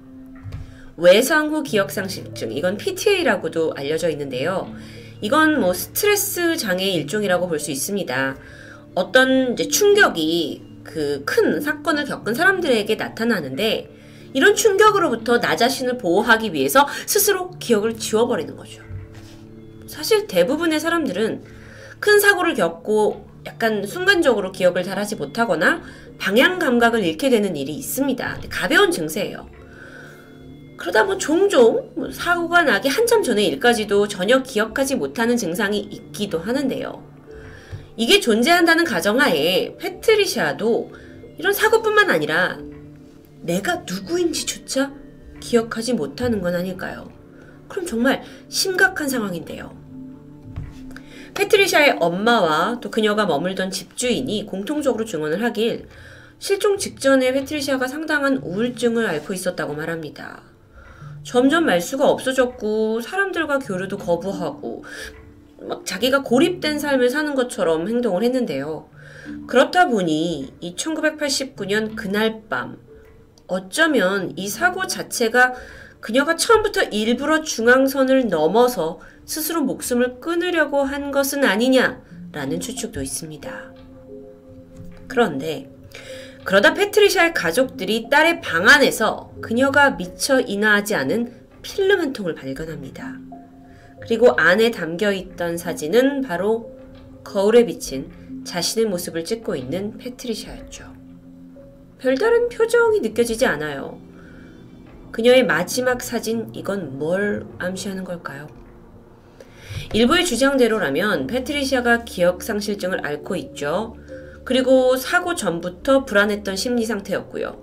외상후 기억상실증, 이건 PTA라고도 알려져 있는데요. 이건 뭐 스트레스 장애의 일종이라고 볼 수 있습니다. 어떤 이제 충격이 그 큰 사건을 겪은 사람들에게 나타나는데 이런 충격으로부터 나 자신을 보호하기 위해서 스스로 기억을 지워버리는 거죠. 사실 대부분의 사람들은 큰 사고를 겪고 약간 순간적으로 기억을 잘하지 못하거나 방향 감각을 잃게 되는 일이 있습니다. 가벼운 증세예요. 그러다 종종 사고가 나기 한참 전의 일까지도 전혀 기억하지 못하는 증상이 있기도 하는데요. 이게 존재한다는 가정하에 패트리샤도 이런 사고뿐만 아니라 내가 누구인지조차 기억하지 못하는 건 아닐까요? 그럼 정말 심각한 상황인데요. 패트리샤의 엄마와 또 그녀가 머물던 집주인이 공통적으로 증언을 하길 실종 직전에 패트리샤가 상당한 우울증을 앓고 있었다고 말합니다. 점점 말수가 없어졌고 사람들과 교류도 거부하고 막 자기가 고립된 삶을 사는 것처럼 행동을 했는데요. 그렇다 보니 이 1989년 그날 밤 어쩌면 이 사고 자체가 그녀가 처음부터 일부러 중앙선을 넘어서 스스로 목숨을 끊으려고 한 것은 아니냐라는 추측도 있습니다. 그런데 그러다 패트리샤의 가족들이 딸의 방 안에서 그녀가 미처 인화하지 않은 필름 한 통을 발견합니다. 그리고 안에 담겨있던 사진은 바로 거울에 비친 자신의 모습을 찍고 있는 패트리샤였죠. 별다른 표정이 느껴지지 않아요. 그녀의 마지막 사진, 이건 뭘 암시하는 걸까요? 일부의 주장대로라면 패트리샤가 기억상실증을 앓고 있죠. 그리고 사고 전부터 불안했던 심리 상태였고요.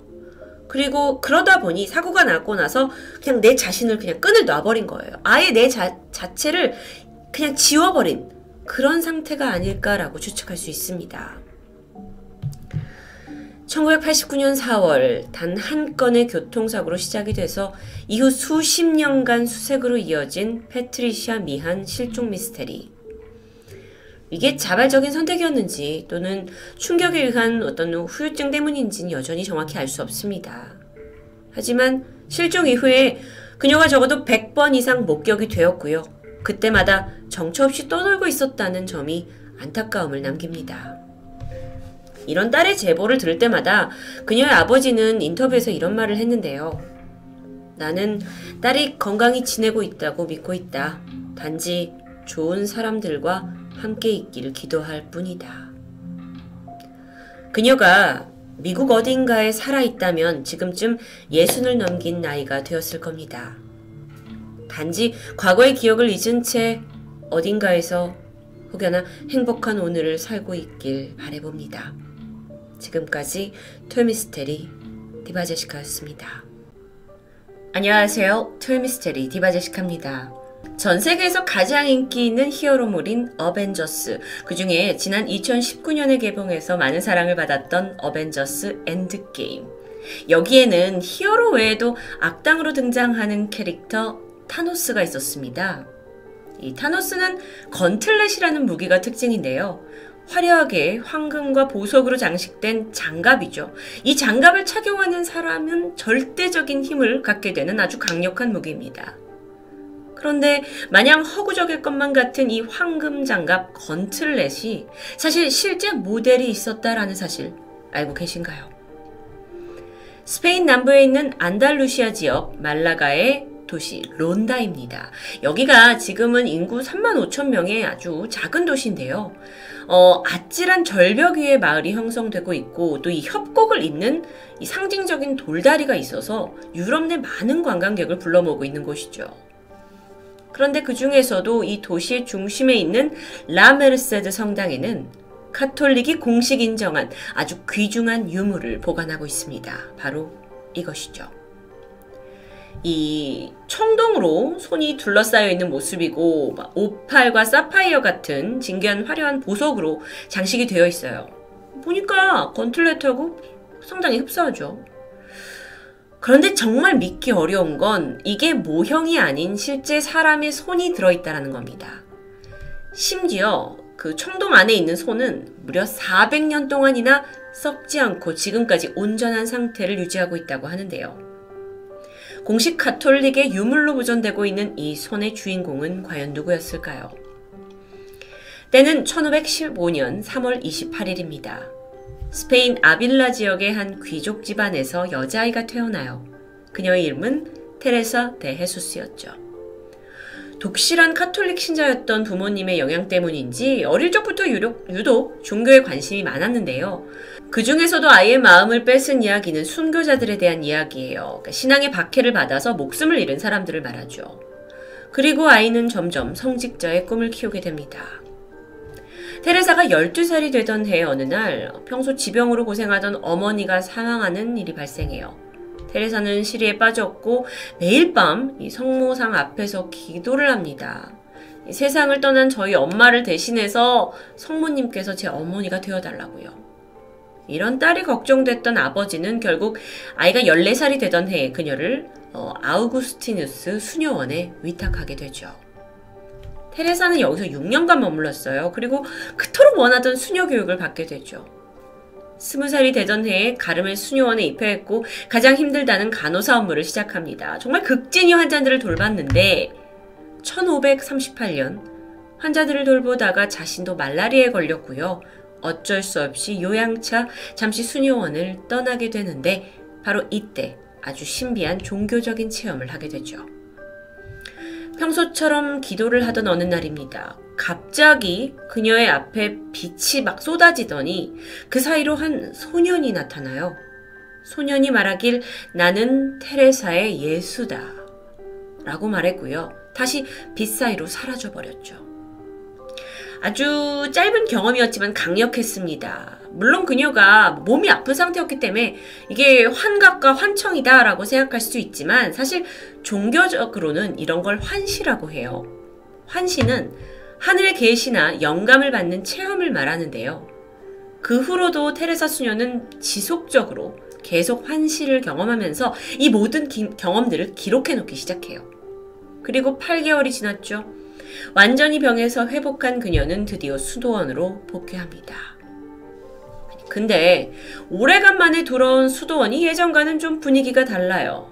그리고 그러다 보니 사고가 나고 나서 그냥 내 자신을 그냥 끈을 놔버린 거예요. 아예 내 자체를 그냥 지워버린 그런 상태가 아닐까라고 추측할 수 있습니다. 1989년 4월 단 한 건의 교통사고로 시작이 돼서 이후 수십 년간 수색으로 이어진 패트리샤 미한 실종 미스테리. 이게 자발적인 선택이었는지 또는 충격에 의한 어떤 후유증 때문인지는 여전히 정확히 알 수 없습니다. 하지만 실종 이후에 그녀가 적어도 100번 이상 목격이 되었고요. 그때마다 정처 없이 떠돌고 있었다는 점이 안타까움을 남깁니다. 이런 딸의 제보를 들을 때마다 그녀의 아버지는 인터뷰에서 이런 말을 했는데요. 나는 딸이 건강히 지내고 있다고 믿고 있다. 단지 좋은 사람들과 함께 있기를 기도할 뿐이다. 그녀가 미국 어딘가에 살아있다면 지금쯤 60을 넘긴 나이가 되었을 겁니다. 단지 과거의 기억을 잊은 채 어딘가에서 혹여나 행복한 오늘을 살고 있길 바라봅니다. 지금까지 토요미스테리 디바제시카였습니다. 안녕하세요. 토요미스테리 디바제시카입니다. 전 세계에서 가장 인기 있는 히어로물인 어벤져스, 그 중에 지난 2019년에 개봉해서 많은 사랑을 받았던 어벤져스 엔드게임. 여기에는 히어로 외에도 악당으로 등장하는 캐릭터 타노스가 있었습니다. 이 타노스는 건틀렛이라는 무기가 특징인데요. 화려하게 황금과 보석으로 장식된 장갑이죠. 이 장갑을 착용하는 사람은 절대적인 힘을 갖게 되는 아주 강력한 무기입니다. 그런데 마냥 허구적일 것만 같은 이 황금 장갑 건틀렛이 사실 실제 모델이 있었다라는 사실 알고 계신가요? 스페인 남부에 있는 안달루시아 지역 말라가의 도시 론다입니다. 여기가 지금은 인구 35,000명의 아주 작은 도시인데요. 아찔한 절벽 위에 마을이 형성되고 있고 또 이 협곡을 잇는 이 상징적인 돌다리가 있어서 유럽 내 많은 관광객을 불러 모으고 있는 곳이죠. 그런데 그 중에서도 이 도시의 중심에 있는 라메르세드 성당에는 카톨릭이 공식 인정한 아주 귀중한 유물을 보관하고 있습니다. 바로 이것이죠. 이 청동으로 손이 둘러싸여 있는 모습이고 오팔과 사파이어 같은 진귀한 화려한 보석으로 장식이 되어 있어요. 보니까 건틀렛하고 상당히 흡사하죠. 그런데 정말 믿기 어려운 건 이게 모형이 아닌 실제 사람의 손이 들어있다는 겁니다. 심지어 그 청동 안에 있는 손은 무려 400년 동안이나 썩지 않고 지금까지 온전한 상태를 유지하고 있다고 하는데요. 공식 가톨릭의 유물로 보존되고 있는 이 손의 주인공은 과연 누구였을까요? 때는 1515년 3월 28일입니다. 스페인 아빌라 지역의 한 귀족 집안에서 여자아이가 태어나요. 그녀의 이름은 테레사 데 헤수스였죠. 독실한 카톨릭 신자였던 부모님의 영향 때문인지 어릴 적부터 유독 종교에 관심이 많았는데요. 그 중에서도 아이의 마음을 뺏은 이야기는 순교자들에 대한 이야기예요. 그러니까 신앙의 박해를 받아서 목숨을 잃은 사람들을 말하죠. 그리고 아이는 점점 성직자의 꿈을 키우게 됩니다. 테레사가 12살이 되던 해의 어느 날 평소 지병으로 고생하던 어머니가 사망하는 일이 발생해요. 테레사는 시리에 빠졌고 매일 밤 이 성모상 앞에서 기도를 합니다. 세상을 떠난 저희 엄마를 대신해서 성모님께서 제 어머니가 되어달라고요. 이런 딸이 걱정됐던 아버지는 결국 아이가 14살이 되던 해에 그녀를 아우구스티누스 수녀원에 위탁하게 되죠. 테레사는 여기서 6년간 머물렀어요. 그리고 그토록 원하던 수녀 교육을 받게 되죠. 20살이 되던 해에 가르멜 수녀원에 입회했고 가장 힘들다는 간호사 업무를 시작합니다. 정말 극진히 환자들을 돌봤는데 1538년 환자들을 돌보다가 자신도 말라리아에 걸렸고요. 어쩔 수 없이 요양차 잠시 수녀원을 떠나게 되는데 바로 이때 아주 신비한 종교적인 체험을 하게 되죠. 평소처럼 기도를 하던 어느 날입니다. 갑자기 그녀의 앞에 빛이 막 쏟아지더니 그 사이로 한 소년이 나타나요. 소년이 말하길 나는 테레사의 예수다 라고 말했고요. 다시 빛 사이로 사라져버렸죠. 아주 짧은 경험이었지만 강력했습니다. 물론 그녀가 몸이 아픈 상태였기 때문에 이게 환각과 환청이다 라고 생각할 수도 있지만 사실 종교적으로는 이런 걸 환시라고 해요. 환시는 하늘의 계시나 영감을 받는 체험을 말하는데요. 그 후로도 테레사 수녀는 지속적으로 계속 환시를 경험하면서 이 모든 경험들을 기록해 놓기 시작해요. 그리고 8개월이 지났죠. 완전히 병에서 회복한 그녀는 드디어 수도원으로 복귀합니다. 근데 오래간만에 돌아온 수도원이 예전과는 좀 분위기가 달라요.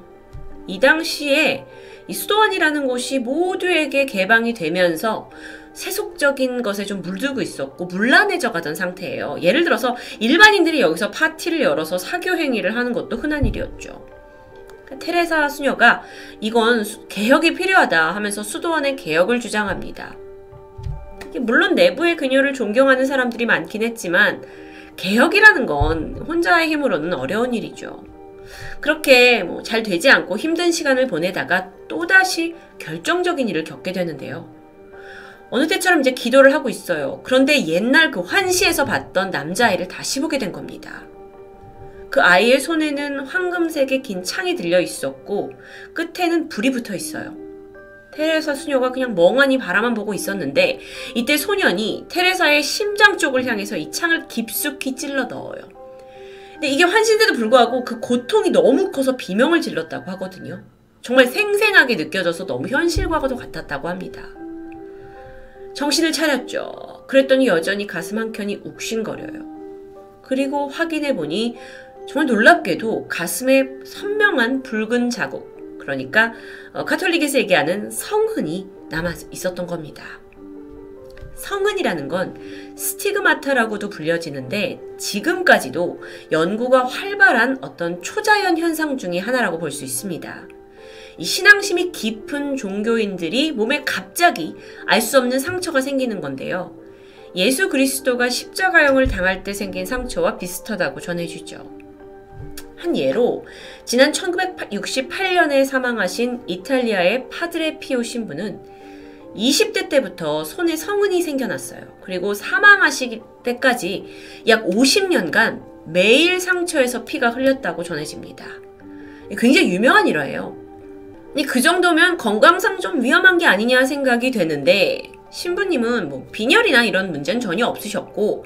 이 당시에 이 수도원이라는 곳이 모두에게 개방이 되면서 세속적인 것에 좀 물들고 있었고 문란해져 가던 상태예요. 예를 들어서 일반인들이 여기서 파티를 열어서 사교 행위를 하는 것도 흔한 일이었죠. 테레사 수녀가 이건 개혁이 필요하다 하면서 수도원의 개혁을 주장합니다. 물론 내부에 그녀를 존경하는 사람들이 많긴 했지만 개혁이라는 건 혼자의 힘으로는 어려운 일이죠. 그렇게 잘 되지 않고 힘든 시간을 보내다가 또다시 결정적인 일을 겪게 되는데요. 어느 때처럼 이제 기도를 하고 있어요. 그런데 옛날 그 환시에서 봤던 남자아이를 다시 보게 된 겁니다. 그 아이의 손에는 황금색의 긴 창이 들려 있었고 끝에는 불이 붙어 있어요. 테레사 수녀가 그냥 멍하니 바라만 보고 있었는데 이때 소년이 테레사의 심장 쪽을 향해서 이 창을 깊숙이 찔러 넣어요. 근데 이게 환시인데도 불구하고 그 고통이 너무 커서 비명을 질렀다고 하거든요. 정말 생생하게 느껴져서 너무 현실과도 같았다고 합니다. 정신을 차렸죠. 그랬더니 여전히 가슴 한켠이 욱신거려요. 그리고 확인해보니 정말 놀랍게도 가슴에 선명한 붉은 자국, 그러니까 가톨릭에서 얘기하는 성흔이 남아 있었던 겁니다. 성흔이라는 건 스티그마타라고도 불려지는데 지금까지도 연구가 활발한 어떤 초자연 현상 중의 하나라고 볼 수 있습니다. 이 신앙심이 깊은 종교인들이 몸에 갑자기 알 수 없는 상처가 생기는 건데요. 예수 그리스도가 십자가형을 당할 때 생긴 상처와 비슷하다고 전해주죠. 한 예로 지난 1968년에 사망하신 이탈리아의 파드레 피오 신부는 20대 때부터 손에 성흔이 생겨났어요. 그리고 사망하실 때까지 약 50년간 매일 상처에서 피가 흘렸다고 전해집니다. 굉장히 유명한 일화예요. 그 정도면 건강상 좀 위험한 게 아니냐 생각이 되는데 신부님은 빈혈이나 이런 문제는 전혀 없으셨고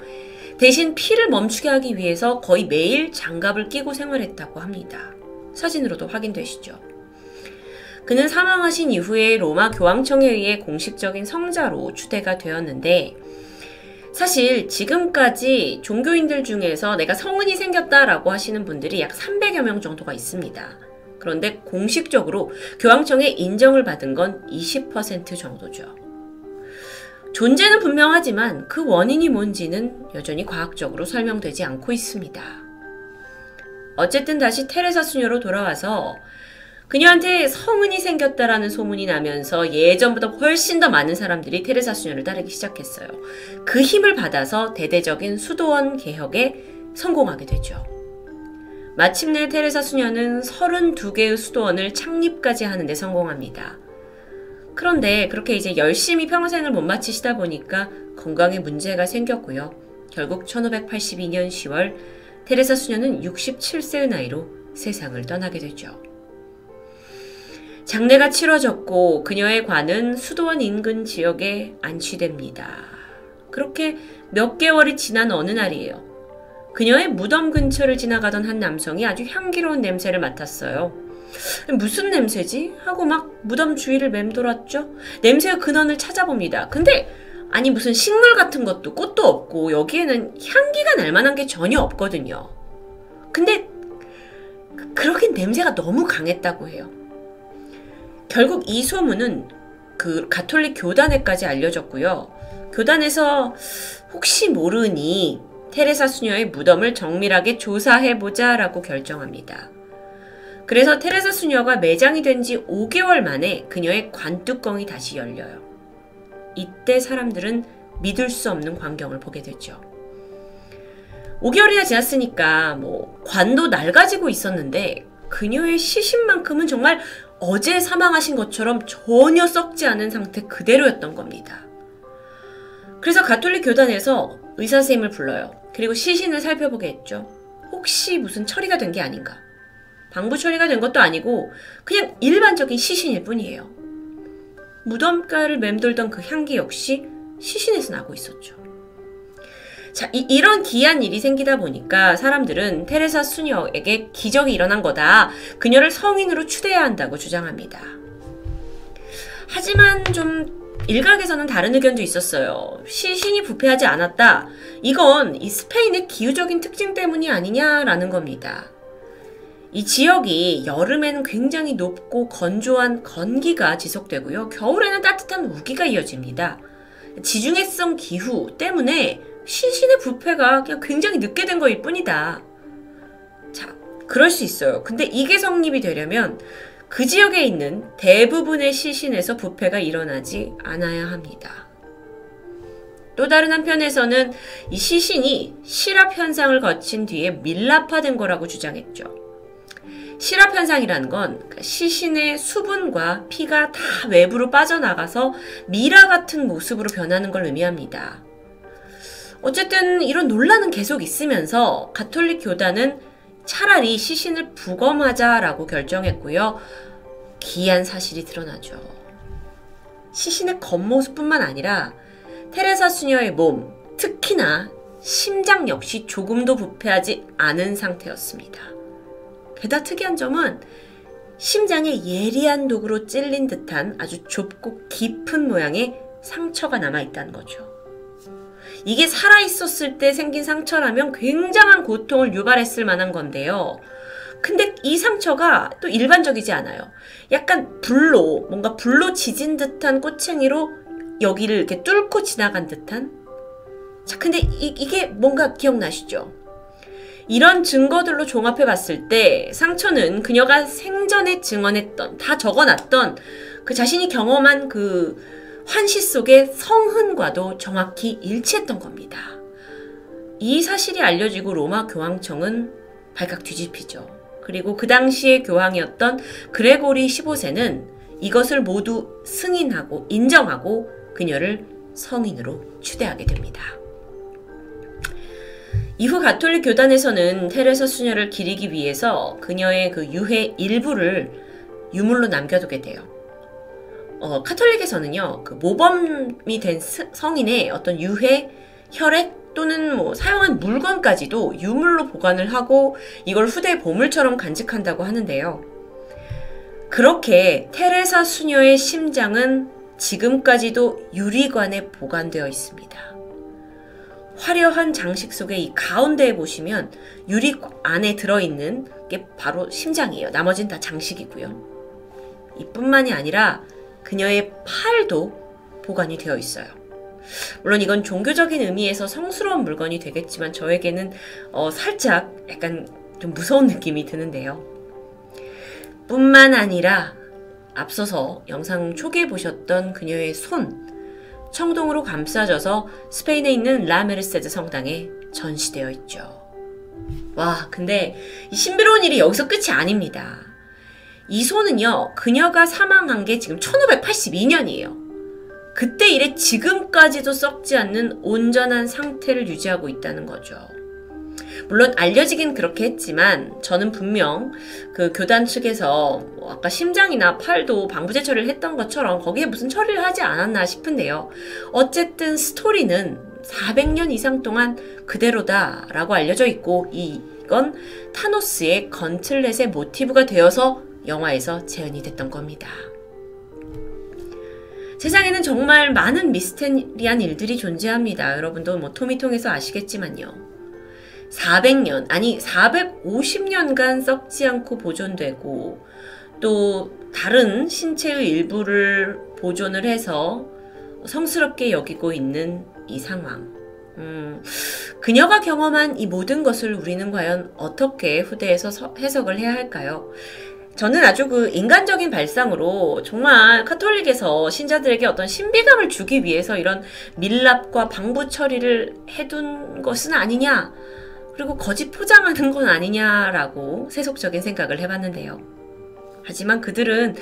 대신 피를 멈추게 하기 위해서 거의 매일 장갑을 끼고 생활했다고 합니다. 사진으로도 확인되시죠. 그는 사망하신 이후에 로마 교황청에 의해 공식적인 성자로 추대가 되었는데 사실 지금까지 종교인들 중에서 내가 성은이 생겼다라고 하시는 분들이 약 300여 명 정도가 있습니다. 그런데 공식적으로 교황청의 인정을 받은 건 20% 정도죠. 존재는 분명하지만 그 원인이 뭔지는 여전히 과학적으로 설명되지 않고 있습니다. 어쨌든 다시 테레사 수녀로 돌아와서 그녀한테 성은이 생겼다라는 소문이 나면서 예전보다 훨씬 더 많은 사람들이 테레사 수녀를 따르기 시작했어요. 그 힘을 받아서 대대적인 수도원 개혁에 성공하게 되죠. 마침내 테레사 수녀는 32개의 수도원을 창립까지 하는데 성공합니다. 그런데 그렇게 이제 열심히 평생을 못 마치시다 보니까 건강에 문제가 생겼고요. 결국 1582년 10월 테레사 수녀는 67세의 나이로 세상을 떠나게 되죠. 장례가 치러졌고 그녀의 관은 수도원 인근 지역에 안치됩니다. 그렇게 몇 개월이 지난 어느 날이에요. 그녀의 무덤 근처를 지나가던 한 남성이 아주 향기로운 냄새를 맡았어요. 무슨 냄새지? 하고 막 무덤 주위를 맴돌았죠. 냄새의 근원을 찾아봅니다. 근데 아니 무슨 식물 같은 것도 꽃도 없고 여기에는 향기가 날 만한 게 전혀 없거든요. 근데 그러긴 냄새가 너무 강했다고 해요. 결국 이 소문은 그 가톨릭 교단에까지 알려졌고요. 교단에서 혹시 모르니 테레사 수녀의 무덤을 정밀하게 조사해보자 라고 결정합니다. 그래서 테레사 수녀가 매장이 된 지 5개월 만에 그녀의 관뚜껑이 다시 열려요. 이때 사람들은 믿을 수 없는 광경을 보게 되죠. 5개월이나 지났으니까 관도 낡아지고 있었는데 그녀의 시신만큼은 정말 어제 사망하신 것처럼 전혀 썩지 않은 상태 그대로였던 겁니다. 그래서 가톨릭 교단에서 의사 선생님을 불러요. 그리고 시신을 살펴보게 했죠. 혹시 무슨 처리가 된 게 아닌가? 방부 처리가 된 것도 아니고 그냥 일반적인 시신일 뿐이에요. 무덤가를 맴돌던 그 향기 역시 시신에서 나고 있었죠. 자, 이런 기이한 일이 생기다 보니까 사람들은 테레사 수녀에게 기적이 일어난 거다. 그녀를 성인으로 추대해야 한다고 주장합니다. 하지만 좀 일각에서는 다른 의견도 있었어요. 시신이 부패하지 않았다. 이건 이 스페인의 기후적인 특징 때문이 아니냐라는 겁니다. 이 지역이 여름에는 굉장히 높고 건조한 건기가 지속되고요. 겨울에는 따뜻한 우기가 이어집니다. 지중해성 기후 때문에 시신의 부패가 그냥 굉장히 늦게 된 거일 뿐이다. 자, 그럴 수 있어요. 근데 이게 성립이 되려면 그 지역에 있는 대부분의 시신에서 부패가 일어나지 않아야 합니다. 또 다른 한편에서는 이 시신이 실압 현상을 거친 뒤에 밀랍화된 거라고 주장했죠. 실압 현상이라는 건 시신의 수분과 피가 다 외부로 빠져나가서 미라 같은 모습으로 변하는 걸 의미합니다. 어쨌든 이런 논란은 계속 있으면서 가톨릭 교단은 차라리 시신을 부검하자라고 결정했고요. 기이한 사실이 드러나죠. 시신의 겉모습뿐만 아니라 테레사 수녀의 몸, 특히나 심장 역시 조금도 부패하지 않은 상태였습니다. 게다가 특이한 점은 심장에 예리한 도구로 찔린 듯한 아주 좁고 깊은 모양의 상처가 남아있다는 거죠. 이게 살아있었을 때 생긴 상처라면 굉장한 고통을 유발했을 만한 건데요. 근데 이 상처가 또 일반적이지 않아요. 약간 뭔가 불로 지진 듯한 꼬챙이로 여기를 이렇게 뚫고 지나간 듯한? 자, 근데 이게 뭔가 기억나시죠? 이런 증거들로 종합해 봤을 때 상처는 그녀가 생전에 증언했던, 다 적어놨던 그 자신이 경험한 그 환시 속의 성흔과도 정확히 일치했던 겁니다. 이 사실이 알려지고 로마 교황청은 발칵 뒤집히죠. 그리고 그 당시의 교황이었던 그레고리 15세는 이것을 모두 승인하고 인정하고 그녀를 성인으로 추대하게 됩니다. 이후 가톨릭 교단에서는 테레사 수녀를 기리기 위해서 그녀의 그 유해 일부를 유물로 남겨두게 돼요. 카톨릭에서는요, 그 모범이 된 성인의 어떤 유해, 혈액, 또는 사용한 물건까지도 유물로 보관을 하고 이걸 후대 보물처럼 간직한다고 하는데요. 그렇게 테레사 수녀의 심장은 지금까지도 유리관에 보관되어 있습니다. 화려한 장식 속에 이 가운데에 보시면 유리 안에 들어있는 게 바로 심장이에요. 나머지는 다 장식이고요. 이뿐만이 아니라 그녀의 팔도 보관이 되어 있어요. 물론 이건 종교적인 의미에서 성스러운 물건이 되겠지만 저에게는 살짝 약간 좀 무서운 느낌이 드는데요. 뿐만 아니라 앞서서 영상 초기에 보셨던 그녀의 손, 청동으로 감싸져서 스페인에 있는 라메르세드 성당에 전시되어 있죠. 와, 근데 이 신비로운 일이 여기서 끝이 아닙니다. 이 손은요, 그녀가 사망한 게 지금 1582년이에요. 그때 이래 지금까지도 썩지 않는 온전한 상태를 유지하고 있다는 거죠. 물론 알려지긴 그렇게 했지만 저는 분명 그 교단 측에서 아까 심장이나 팔도 방부제 처리를 했던 것처럼 거기에 무슨 처리를 하지 않았나 싶은데요. 어쨌든 스토리는 400년 이상 동안 그대로다라고 알려져 있고 이건 타노스의 건틀렛의 모티브가 되어서 영화에서 재현이 됐던 겁니다. 세상에는 정말 많은 미스테리한 일들이 존재합니다. 여러분도 토미통에서 아시겠지만요. 400년, 아니 450년간 썩지 않고 보존되고 또 다른 신체의 일부를 보존을 해서 성스럽게 여기고 있는 이 상황. 그녀가 경험한 이 모든 것을 우리는 과연 어떻게 후대에서 해석을 해야 할까요? 저는 아주 그 인간적인 발상으로 정말 카톨릭에서 신자들에게 어떤 신비감을 주기 위해서 이런 밀랍과 방부 처리를 해둔 것은 아니냐, 그리고 거짓 포장하는 건 아니냐라고 세속적인 생각을 해봤는데요. 하지만 그들은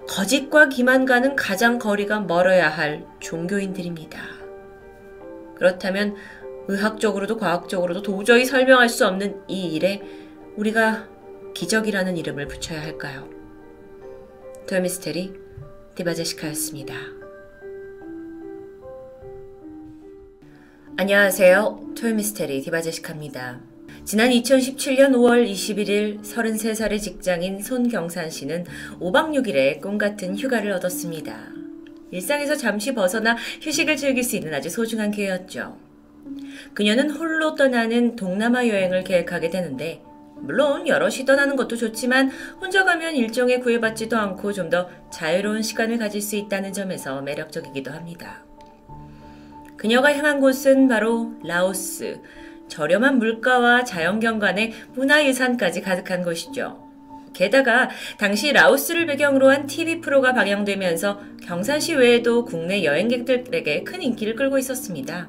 거짓과 기만과는 가장 거리가 멀어야 할 종교인들입니다. 그렇다면 의학적으로도 과학적으로도 도저히 설명할 수 없는 이 일에 우리가 기적이라는 이름을 붙여야 할까요? 토요미스테리 디바제시카였습니다. 안녕하세요. 토요미스테리 디바제시카입니다. 지난 2017년 5월 21일 33살의 직장인 손경산 씨는 5박 6일의 꿈같은 휴가를 얻었습니다. 일상에서 잠시 벗어나 휴식을 즐길 수 있는 아주 소중한 기회였죠. 그녀는 홀로 떠나는 동남아 여행을 계획하게 되는데 물론 여럿이 떠나는 것도 좋지만 혼자 가면 일정에 구애받지도 않고 좀 더 자유로운 시간을 가질 수 있다는 점에서 매력적이기도 합니다. 그녀가 향한 곳은 바로 라오스, 저렴한 물가와 자연경관에 문화유산까지 가득한 곳이죠. 게다가 당시 라오스를 배경으로 한 TV 프로가 방영되면서 경산시 외에도 국내 여행객들에게 큰 인기를 끌고 있었습니다.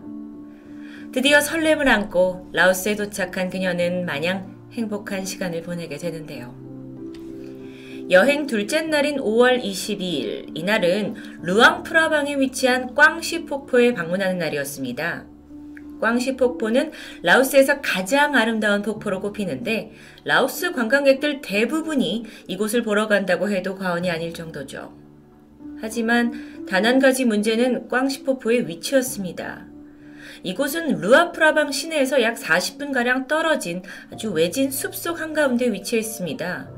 드디어 설렘을 안고 라오스에 도착한 그녀는 마냥 행복한 시간을 보내게 되는데요. 여행 둘째 날인 5월 22일, 이날은 루앙프라방에 위치한 꽝시 폭포에 방문하는 날이었습니다. 꽝시 폭포는 라오스에서 가장 아름다운 폭포로 꼽히는데 라오스 관광객들 대부분이 이곳을 보러 간다고 해도 과언이 아닐 정도죠. 하지만 단 한 가지 문제는 꽝시 폭포의 위치였습니다. 이곳은 루아프라방 시내에서 약 40분가량 떨어진 아주 외진 숲속 한가운데 위치해 있습니다.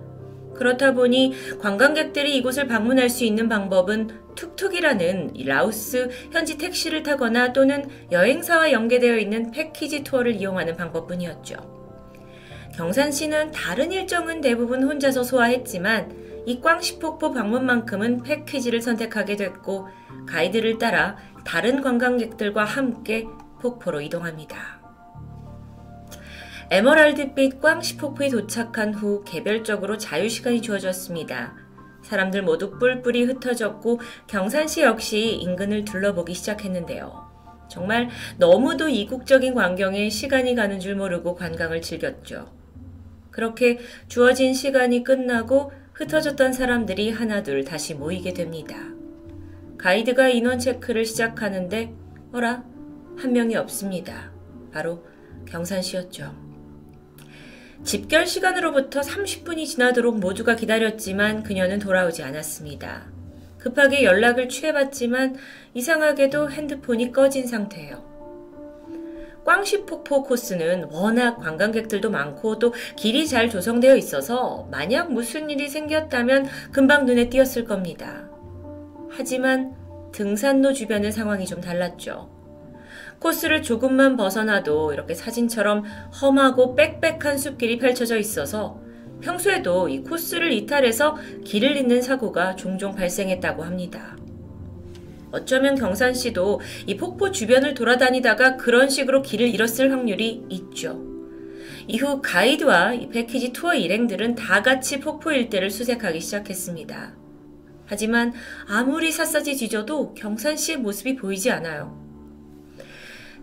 그렇다 보니 관광객들이 이곳을 방문할 수 있는 방법은 툭툭이라는 라오스 현지 택시를 타거나 또는 여행사와 연계되어 있는 패키지 투어를 이용하는 방법뿐이었죠. 경산시는 다른 일정은 대부분 혼자서 소화했지만 이 꽝시폭포 방문만큼은 패키지를 선택하게 됐고 가이드를 따라 다른 관광객들과 함께 폭포로 이동합니다. 에메랄드빛 꽝시폭포에 도착한 후 개별적으로 자유시간이 주어졌습니다. 사람들 모두 뿔뿔이 흩어졌고 경산시 역시 인근을 둘러보기 시작했는데요. 정말 너무도 이국적인 광경에 시간이 가는 줄 모르고 관광을 즐겼죠. 그렇게 주어진 시간이 끝나고 흩어졌던 사람들이 하나둘 다시 모이게 됩니다. 가이드가 인원 체크를 시작하는데 어라? 한 명이 없습니다. 바로 경산시였죠. 집결 시간으로부터 30분이 지나도록 모두가 기다렸지만 그녀는 돌아오지 않았습니다. 급하게 연락을 취해봤지만 이상하게도 핸드폰이 꺼진 상태예요. 꽝시폭포 코스는 워낙 관광객들도 많고 또 길이 잘 조성되어 있어서 만약 무슨 일이 생겼다면 금방 눈에 띄었을 겁니다. 하지만 등산로 주변의 상황이 좀 달랐죠. 코스를 조금만 벗어나도 이렇게 사진처럼 험하고 빽빽한 숲길이 펼쳐져 있어서 평소에도 이 코스를 이탈해서 길을 잃는 사고가 종종 발생했다고 합니다. 어쩌면 경산씨도 이 폭포 주변을 돌아다니다가 그런 식으로 길을 잃었을 확률이 있죠. 이후 가이드와 이 패키지 투어 일행들은 다 같이 폭포 일대를 수색하기 시작했습니다. 하지만 아무리 샅샅이 뒤져도 경산씨의 모습이 보이지 않아요.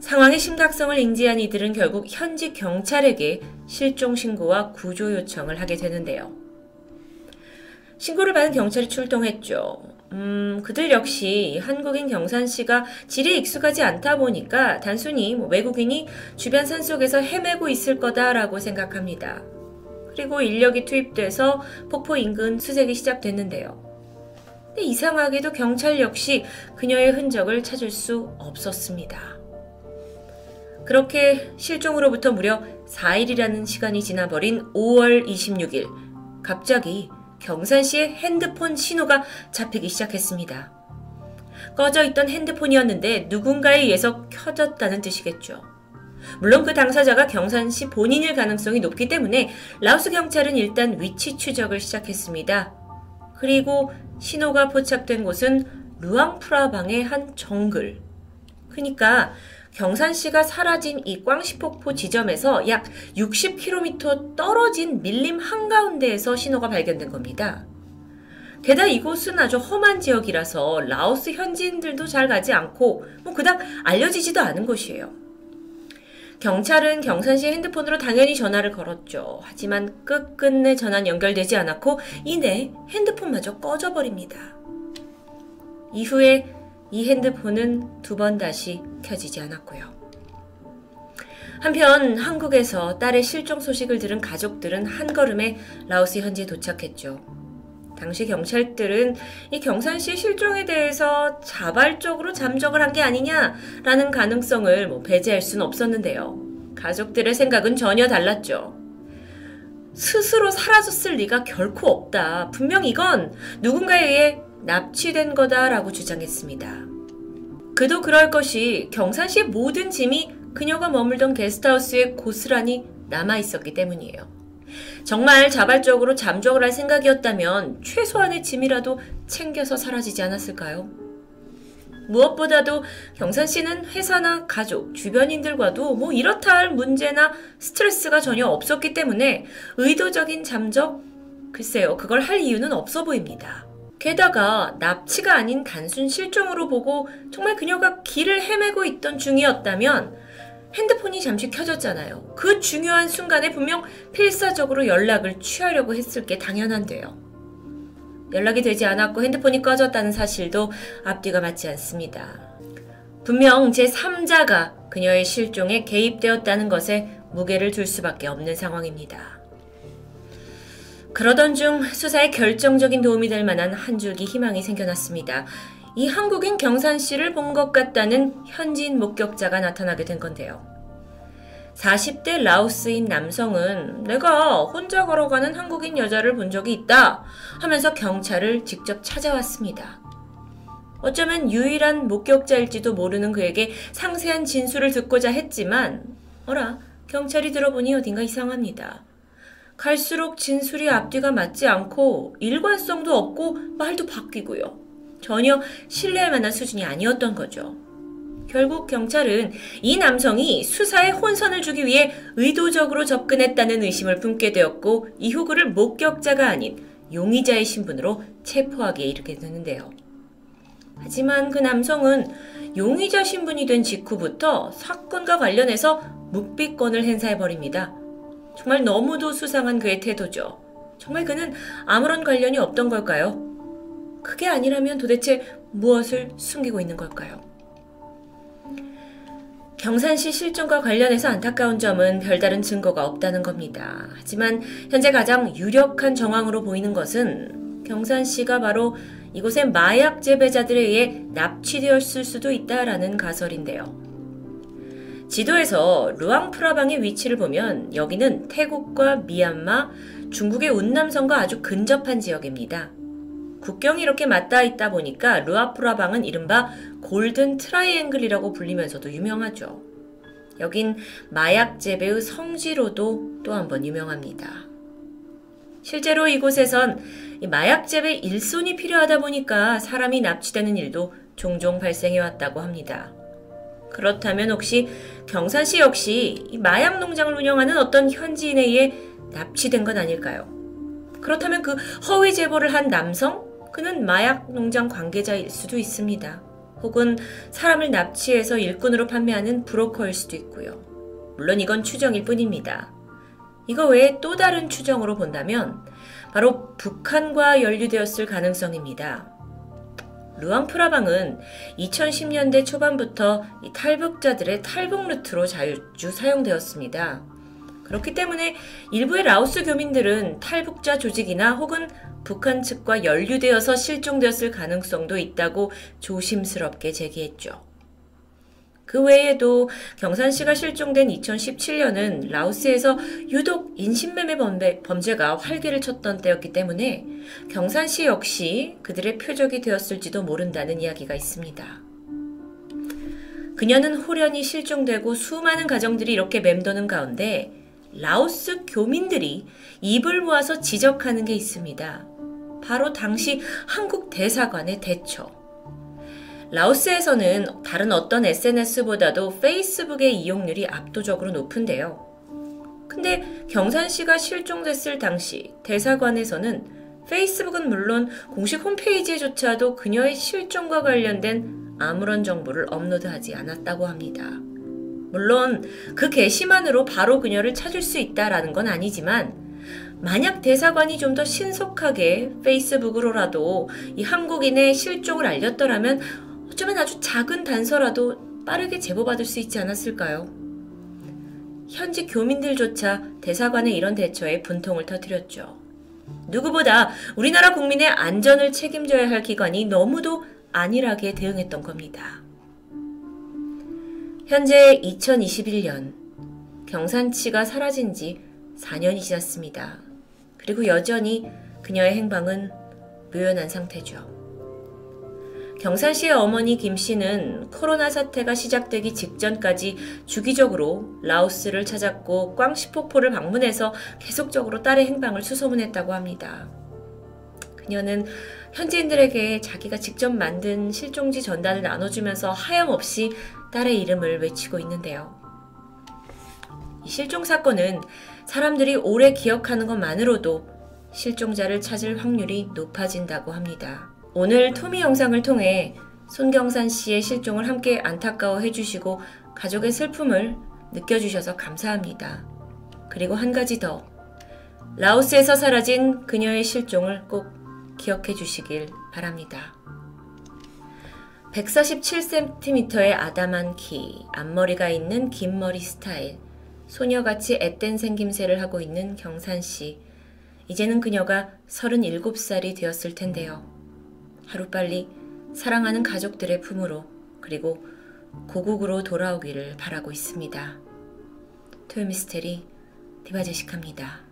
상황의 심각성을 인지한 이들은 결국 현지 경찰에게 실종 신고와 구조 요청을 하게 되는데요. 신고를 받은 경찰이 출동했죠. 그들 역시 한국인 경산씨가 지리에 익숙하지 않다 보니까 단순히 외국인이 주변 산속에서 헤매고 있을 거다라고 생각합니다. 그리고 인력이 투입돼서 폭포 인근 수색이 시작됐는데요. 근데 이상하게도 경찰 역시 그녀의 흔적을 찾을 수 없었습니다. 그렇게 실종으로부터 무려 4일이라는 시간이 지나버린 5월 26일, 갑자기 경산씨의 핸드폰 신호가 잡히기 시작했습니다. 꺼져 있던 핸드폰이었는데 누군가에 의해서 켜졌다는 뜻이겠죠. 물론 그 당사자가 경산씨 본인일 가능성이 높기 때문에 라오스 경찰은 일단 위치 추적을 시작했습니다. 그리고 신호가 포착된 곳은 루앙프라방의 한 정글. 그러니까 경산씨가 사라진 이 꽝시폭포 지점에서 약 60km 떨어진 밀림 한가운데에서 신호가 발견된 겁니다. 게다가 이곳은 아주 험한 지역이라서 라오스 현지인들도 잘 가지 않고 그닥 알려지지도 않은 곳이에요. 경찰은 경산씨의 핸드폰으로 당연히 전화를 걸었죠. 하지만 끝끝내 전화는 연결되지 않았고 이내 핸드폰마저 꺼져버립니다. 이후에 이 핸드폰은 2번 다시 켜지지 않았고요. 한편 한국에서 딸의 실종 소식을 들은 가족들은 한걸음에 라오스 현지에 도착했죠. 당시 경찰들은 이 경산씨의 실종에 대해서 자발적으로 잠적을 한 게 아니냐라는 가능성을 배제할 수는 없었는데요. 가족들의 생각은 전혀 달랐죠. 스스로 사라졌을 리가 결코 없다. 분명 이건 누군가에 의해 납치된 거다라고 주장했습니다. 그도 그럴 것이 경산씨의 모든 짐이 그녀가 머물던 게스트하우스에 고스란히 남아있었기 때문이에요. 정말 자발적으로 잠적을 할 생각이었다면 최소한의 짐이라도 챙겨서 사라지지 않았을까요? 무엇보다도 경산씨는 회사나 가족, 주변인들과도 이렇다 할 문제나 스트레스가 전혀 없었기 때문에 의도적인 잠적? 글쎄요, 그걸 할 이유는 없어 보입니다. 게다가 납치가 아닌 단순 실종으로 보고 정말 그녀가 길을 헤매고 있던 중이었다면 핸드폰이 잠시 켜졌잖아요. 그 중요한 순간에 분명 필사적으로 연락을 취하려고 했을 게 당연한데요. 연락이 되지 않았고 핸드폰이 꺼졌다는 사실도 앞뒤가 맞지 않습니다. 분명 제3자가 그녀의 실종에 개입되었다는 것에 무게를 둘 수밖에 없는 상황입니다. 그러던 중 수사에 결정적인 도움이 될 만한 한 줄기 희망이 생겨났습니다. 이 한국인 경산씨를 본 것 같다는 현지인 목격자가 나타나게 된 건데요. 40대 라오스인 남성은 내가 혼자 걸어가는 한국인 여자를 본 적이 있다 하면서 경찰을 직접 찾아왔습니다. 어쩌면 유일한 목격자일지도 모르는 그에게 상세한 진술을 듣고자 했지만 경찰이 들어보니 어딘가 이상합니다. 갈수록 진술이 앞뒤가 맞지 않고 일관성도 없고 말도 바뀌고요. 전혀 신뢰할 만한 수준이 아니었던 거죠. 결국 경찰은 이 남성이 수사에 혼선을 주기 위해 의도적으로 접근했다는 의심을 품게 되었고 이후 그를 목격자가 아닌 용의자의 신분으로 체포하기에 이르게 되는데요. 하지만 그 남성은 용의자 신분이 된 직후부터 사건과 관련해서 묵비권을 행사해버립니다. 정말 너무도 수상한 그의 태도죠. 정말 그는 아무런 관련이 없던 걸까요? 그게 아니라면 도대체 무엇을 숨기고 있는 걸까요? 경산씨 실종과 관련해서 안타까운 점은 별다른 증거가 없다는 겁니다. 하지만 현재 가장 유력한 정황으로 보이는 것은 경산씨가 바로 이곳의 마약 재배자들에 의해 납치되었을 수도 있다라는 가설인데요. 지도에서 루앙프라방의 위치를 보면 여기는 태국과 미얀마, 중국의 운남성과 아주 근접한 지역입니다. 국경이 이렇게 맞닿아 있다 보니까 루앙프라방은 이른바 골든 트라이앵글이라고 불리면서도 유명하죠. 여긴 마약 재배의 성지로도 또 한 번 유명합니다. 실제로 이곳에선 마약 재배 일손이 필요하다 보니까 사람이 납치되는 일도 종종 발생해 왔다고 합니다. 그렇다면 혹시 경산시 역시 이 마약 농장을 운영하는 어떤 현지인에 의해 납치된 건 아닐까요? 그렇다면 그 허위 제보를 한 남성? 그는 마약 농장 관계자일 수도 있습니다. 혹은 사람을 납치해서 일꾼으로 판매하는 브로커일 수도 있고요. 물론 이건 추정일 뿐입니다. 이거 외에 또 다른 추정으로 본다면 바로 북한과 연루되었을 가능성입니다. 루앙프라방은 2010년대 초반부터 이 탈북자들의 탈북 루트로 자주 사용되었습니다. 그렇기 때문에 일부의 라오스 교민들은 탈북자 조직이나 혹은 북한 측과 연루되어서 실종되었을 가능성도 있다고 조심스럽게 제기했죠. 그 외에도 경산씨가 실종된 2017년은 라오스에서 유독 인신매매 범죄가 활기를 쳤던 때였기 때문에 경산씨 역시 그들의 표적이 되었을지도 모른다는 이야기가 있습니다. 그녀는 홀연히 실종되고 수많은 가정들이 이렇게 맴도는 가운데 라오스 교민들이 입을 모아서 지적하는 게 있습니다. 바로 당시 한국 대사관의 대처. 라오스에서는 다른 어떤 SNS보다도 페이스북의 이용률이 압도적으로 높은데요. 근데 경산씨가 실종됐을 당시 대사관에서는 페이스북은 물론 공식 홈페이지에조차도 그녀의 실종과 관련된 아무런 정보를 업로드하지 않았다고 합니다. 물론 그 게시만으로 바로 그녀를 찾을 수 있다라는 건 아니지만 만약 대사관이 좀 더 신속하게 페이스북으로라도 이 한국인의 실종을 알렸더라면 어쩌면 아주 작은 단서라도 빠르게 제보받을 수 있지 않았을까요? 현지 교민들조차 대사관의 이런 대처에 분통을 터뜨렸죠. 누구보다 우리나라 국민의 안전을 책임져야 할 기관이 너무도 안일하게 대응했던 겁니다. 현재 2021년 경산치가 사라진 지 4년이 지났습니다. 그리고 여전히 그녀의 행방은 묘연한 상태죠. 경산씨의 어머니 김씨는 코로나 사태가 시작되기 직전까지 주기적으로 라오스를 찾았고 꽝시폭포를 방문해서 계속적으로 딸의 행방을 수소문했다고 합니다. 그녀는 현지인들에게 자기가 직접 만든 실종지 전단을 나눠주면서 하염없이 딸의 이름을 외치고 있는데요. 이 실종 사건은 사람들이 오래 기억하는 것만으로도 실종자를 찾을 확률이 높아진다고 합니다. 오늘 토미 영상을 통해 손경산 씨의 실종을 함께 안타까워해 주시고 가족의 슬픔을 느껴주셔서 감사합니다. 그리고 한 가지 더, 라오스에서 사라진 그녀의 실종을 꼭 기억해 주시길 바랍니다. 147cm의 아담한 키, 앞머리가 있는 긴 머리 스타일, 소녀같이 앳된 생김새를 하고 있는 경산씨. 이제는 그녀가 37살이 되었을 텐데요. 하루빨리 사랑하는 가족들의 품으로 그리고 고국으로 돌아오기를 바라고 있습니다. 토요미스테리 디바제시카입니다.